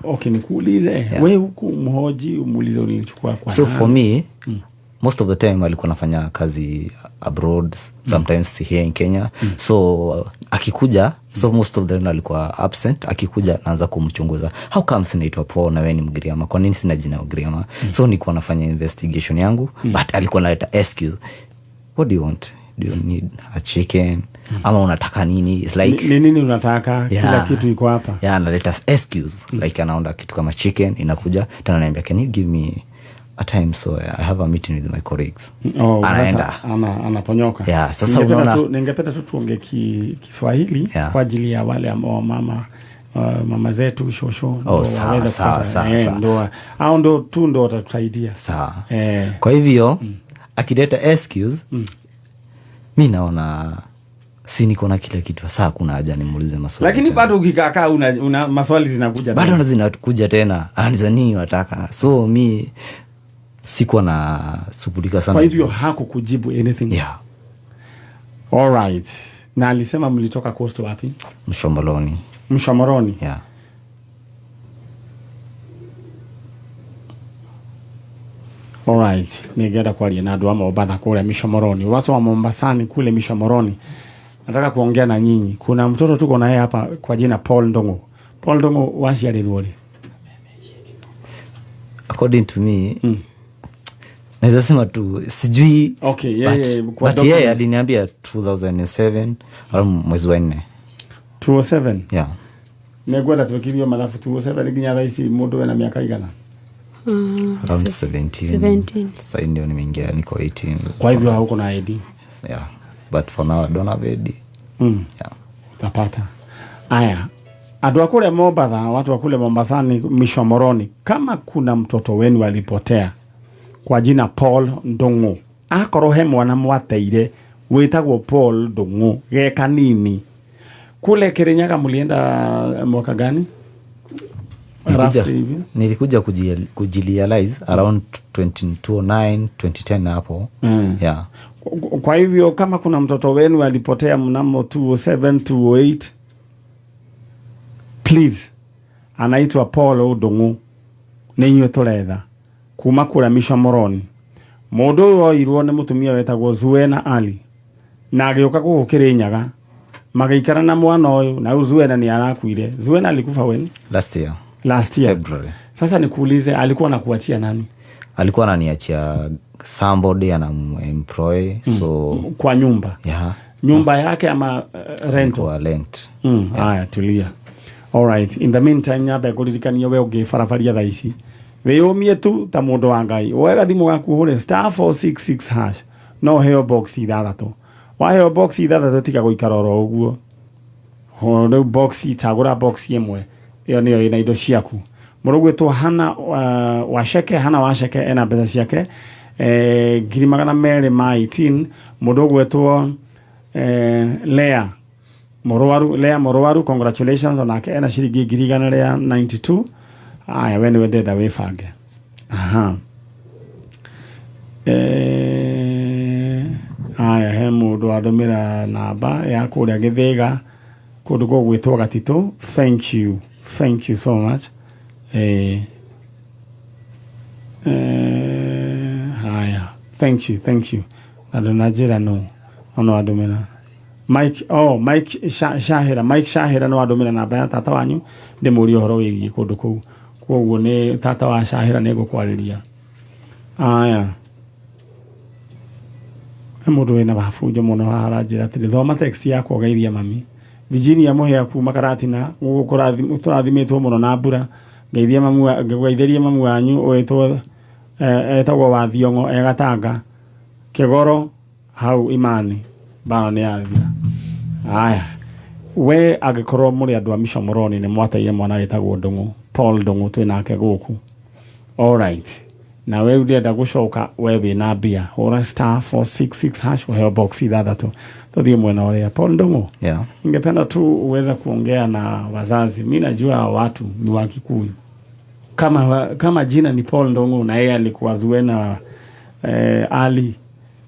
Okay, nikuulize. Yeah. Wewe huku mhoji umuulize ulinichukua kwa so nani? For me most of the time alikuwa nafanya kazi abroad, sometimes here in Kenya. So akikuja, so most of the time alikuwa absent. Akikuja naanza kumchunguza. How come sinaitwa Paul na wewe ni Mgiriama? Kwa nini sina jina Mgiriama? So nilikuwa nafanya investigation yangu, but alikuwa analeta excuse. What do you want? Do you need a chicken? Ama unataka nini? It's like nini unataka? Kila kitu iko hapa. Yeah, analeta excuse. Like anaunda kitu kama chicken inakuja, tena ananiambia can you give me a time so I have a meeting with my colleagues. Anaenda anaponyoka. Yeah, sasa unaona ningependa tu tuongee Kiswahili kwa ajili ya wale ambao mama zetu shosho sawa. Au ndo watatusaidia. Sawa. Kwa hivyo akileta excuse mimi naona si niko na kila kitu, sasa kuna haja nimuulize maswali. Lakini bado ukikaa una maswali zinakuja. Bado zinakuja tena. Anza nini wataka? So mi sikuwa na subulika sana. Kwa hivyo hakukujibu anything. Yeah. All right. Na alisema mlitoka Coast wapi? Mshomoroni. Yeah. All right. Nigenda kwa na ndo ama obadha kule Mshomoroni. Watu wa Mombasani kule Mshomoroni. Nataka kuongea na nyinyi. Kuna mtoto tuko naye hapa kwa jina Paul Ndongo. Paul Ndongo washi alirudi. According to me, naweza sema tu sijui. Okay, but yeye aliniambia 2007 au mwezi wa 4. 2007. Yeah. Negwenda tukibio malafu 2007 liginya raisi modo na miaka igana. Around 17. Sasa ndio nimeingia niko 18. Kwa hivyo hauko na ID. Yeah. But for now I don't have ID. Yeah. Utapata. Aya. Adu akule Mombasa, watu wakule Mombasani Mshomoroni. Kama kuna mtoto wenu alipotea kwa jina Paul Ndongo, akorohe mwana mwateire wetagwo Paul Ndongo geka nini? Kule Kirinyaga mlienda mwaka gani? Nilikuja kujirealize around 2009 2010 hapo. Yeah. Kwa hivyo kama kuna mtoto wenu alipotea mnamo 2007 2008, please, anaitwa Paul Ndongo ninywe toretha kuma kura Mshomoroni. Mundu oirwo ni mutumia wetagwo Zuena Ali na agioka guku Kirinyaga magaikara na mwana uyu na Zuena ni arakuire. Zuena alikufa when? Last year February. Sasa nikuulize, alikuwa anakuachia nani? Alikuwa ananiachia somebody employ so kwa nyumba. Yeah. Nyumba yake ama rent? Kwa rent. Aya, tulia. All right. In the meantime, nyabe kuririkania we ugifarafaria thaa ici. Weyumie tu ta mundu wa Ngai. Wega thimu yaku hure *466# no heo box ithathatũ. Wa heo box ithathatũ tika guikara oro uguo. Ho box itagura box imwe. Iyo niyo ina indo ciaku. Murugwetwo Hana washeke ena mbeca ciake 218 mundu gwetwo Lea Morowaru, congratulations onake ena shiringi 192. Aya, we niwe ndenda wifange. Aya, he mundu adomira namba ya kuria Githiga kundu gwitwo Gatito. Thank you so much. Aya, thank you. Nadonajira no ono adomira Mike Shahira no adomira namba ya tata wanyu ndimuri horo wigi kundu kuu. Koguo ni tata wa Shahira nego kwariria. Aya. Mundu wena bafunjo muno haranjira ati thoma text yakwa geithia mami. Virginia muhea kuuma Karatina tũrathimitwo muno na mbura. Geithia mamu wanyu wetwo etagwo wa Thiongo Gatanga Kegoro hau imani bana ni athia aya we agikorwo muri andu a Micomoroni ni mwataire mwana wetagwo Ndungu Paul Ndungu twinake guku all right na we urenda gucoka we wina mbia hura *466# uheo box ithathatu tuthie mwena uria Paul Ndungu. Yeah. Ningependa tu uweze kuongea na wazazi. Mimi najua watu ni wa Kikuyu. Kama jina ni Paul Ndungu na yeye alikuwa Zuena Ali.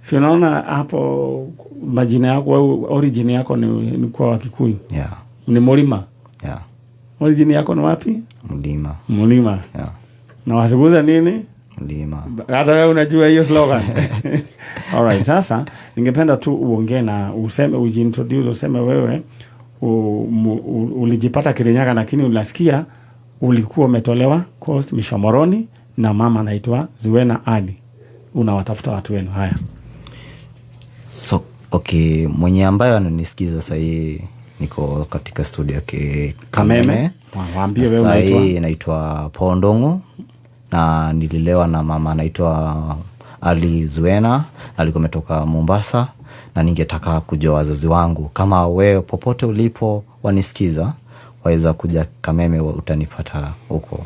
Si unaona hapo majina yako origin yako ni kwa wa Kikuyu. Yeah. Ni Mulima. Yeah. Origin yako ni wapi? Mulima. Yeah. Na wasiguza nini? Mulima. Hata wewe unajua hiyo slogan. Alright, sasa ningependa tu uongee na useme ujiintroduce, useme wewe ulijipata Kirinyaga lakini unasikia ulikuwa umetolewa Coast Micomoroni na mama anaitwa Zuena Ali. Unawatafuta watu wenu. Haya. So okay, mwenye ambaye ananisikiza sasa niko katika studio yake Kameme. Waambie wewe unaitwa. Sasa naitwa Paul Ndungu na nililelewa na mama anaitwa Ali Zuena, alikuwa ametoka Mombasa, na ningetaka kujua wazazi wangu. Kama wewe popote ulipo wanisikiza, waweza kuja Kameme, utanipata huko.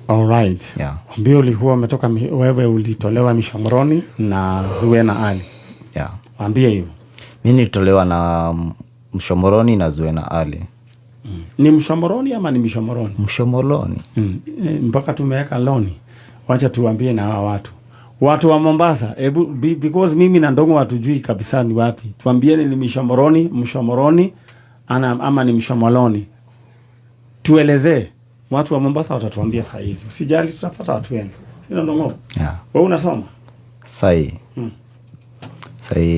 All right. Yeah. Mbio ulikuwa umetoka wewe ulitolewa Micomoroni na Zuena Ali. Yeah. Waambie hivyo. Mimi nilitolewa na Micomoroni na Zuena Ali. Ni Micomoroni ama ni Micomoroni? Micomoroni. Mpaka tumeweka loni. Wacha tuambie na hawa watu wa Mombasa, because mimi na Ndongo hatujui kabisa ni wapi. Tuambieni ni Micomoroni ama ni Micomoroni. Tuelezee. Watu wa Mombasa watatuambia saa hizi. Usijali, tutapata watu wengi. Sina Ndongo. Yeah. Wewe unasoma? Sai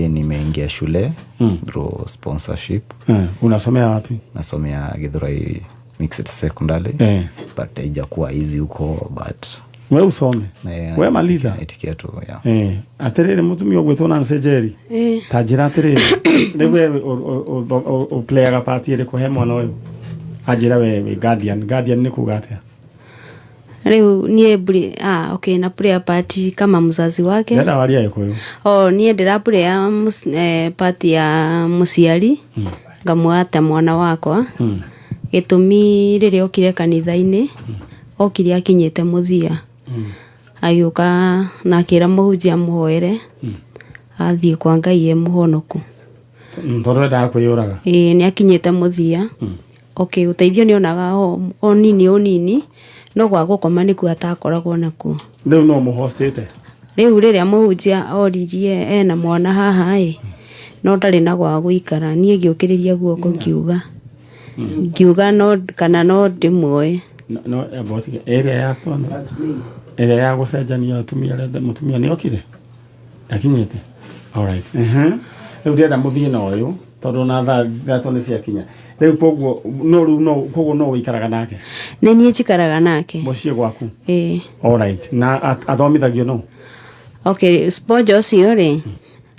nimeingia shule through sponsorship. Unasomea wapi? Nasomea Githurai Mixed Secondary. But haijakuwa easy huko, but wewe usome. Wewe maliza. Itikia tu, yeah. Aterere mutumio gwetona Nsejeri. Tajira aterere. Lewe o player ga party ere ko he mwana oyo. Ajira we guardian ni kugate. Leo nie okay, na prayer party kama mzazi wake. Nenda walia yuko yo. Nie ndira prayer party ya musiari. Ngamwata mwana wakwa. Gitumi riri okire kanitha-ini. Okire akinyete muthia. Agioka na akira muhunjia muhoere. Athie kwa Ngai muhonoku. Ndorenda kwiyuraga. Ni akinyete muthia. Okay, uteithio ni onaga onini no gwa gukoma ni ku atakoragwo naku. Riu no muhostete. Riu riria muhunjia oririe na mwana haha no ndari na gwa guikara, nie ngiukiriria guoko ngiuga no kana no ndimwe no about area ya twana area ya gucenjania mutumia ni okire akinyete. All right. Riu ndenda muthie na uyu tondu na thato ni cia kinya. Riu koguo no wikaraga nake. Ni nie njikaraga nake mucie gwaku. All right. Na athomithagio no. Okay, spojo cio ri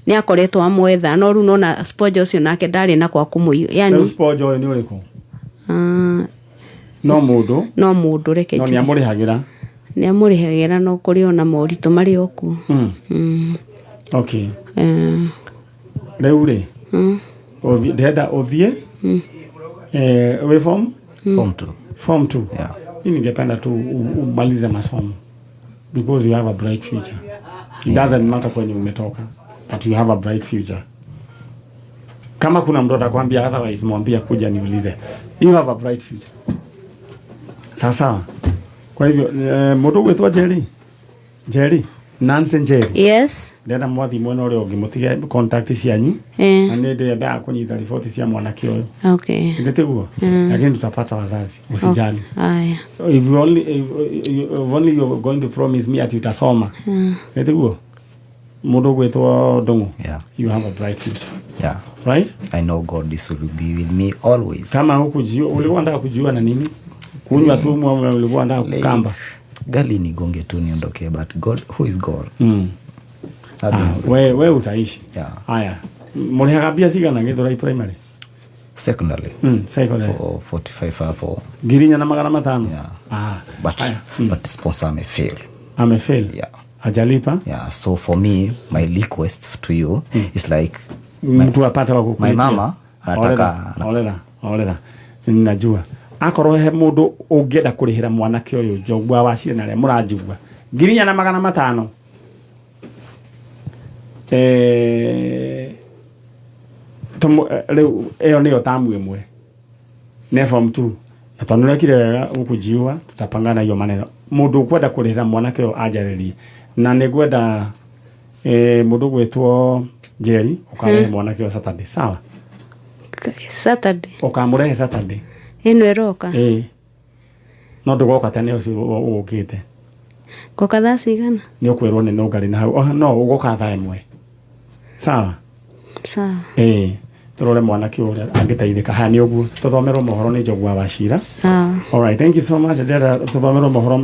ni akoretwo amwetha no ru no na spojo cio nake ndari na kwa kumuyo. Yani spojo ni uriku? No mundu reke. No ni amurihagira. Ni amurihagira no kuri ona moritu mari oku. Okay. Riu ri. Ndenda uthie. We form 2. Form 2. Yeah. Ningependa tu umalize masomo because you have a bright future. It doesn't matter when umetoka, but you have a bright future. Kama kuna mtu atakwambia otherwise, mwambie kuja niulize. You have a bright future. Sasa. Kwa hivyo mtu gwetwa Jerry Nancy Jerry. Yes. Ndenda mwathi mwena uri ungimutige contact cianyu. Na ndende ba kunyita ripoti cia mwana kioyo. Okay. Ndeteguo. Lakini tutapata wazazi. Usijali. Haya. If only you're going to promise me ati utasoma. Ndeteguo. Mtu gwetwa Ndungu. Yeah. You have a bright future. Yeah. Right? I know God is will be with me always. Kama hukujua, ulikuwa unataka kujua na nini? Kunywa sumu au ulikuwa unataka kukamba? Gali nigonge tu niondoke, but God, who is God? Wewe utaishi. Yeah. Haya. Mulihaga bia sigana Githurai primary? Secondary. Secondary. For 45 hapo. Girinya na 500. Yeah. But sponsor me fail. Fail. Yeah. Hajalipa? Yeah, so for me, my request to you is like mtu apate wa kukulipia. My mama anataka olera ninajua akorwo he mundu ungienda kurihira mwanake uyu njogwa wa ciana ria muranjigua 4,500 leo eo niyo tamu imwe ne form 2 na tonulekire wega ukujiwa tutapangana hiyo maneno mundu kwenda kurihira mwanake uyu ajaririe na nigwenda mundu gwitwo Jerry ukarehe mwanake uyu Saturday sawa Saturday ukamurehe Saturday ino eroka no ndugoka tene ucio ukite goka thaa cigana ni ukwirwo ni nungari na hau no ugoka thaa imwe sawa turore mwanake uria angiteithika ha ni uguo tuthomerwo mohoro ni njogwa wa cira sawa all right thank you so much ndera tuthomerwo mohoro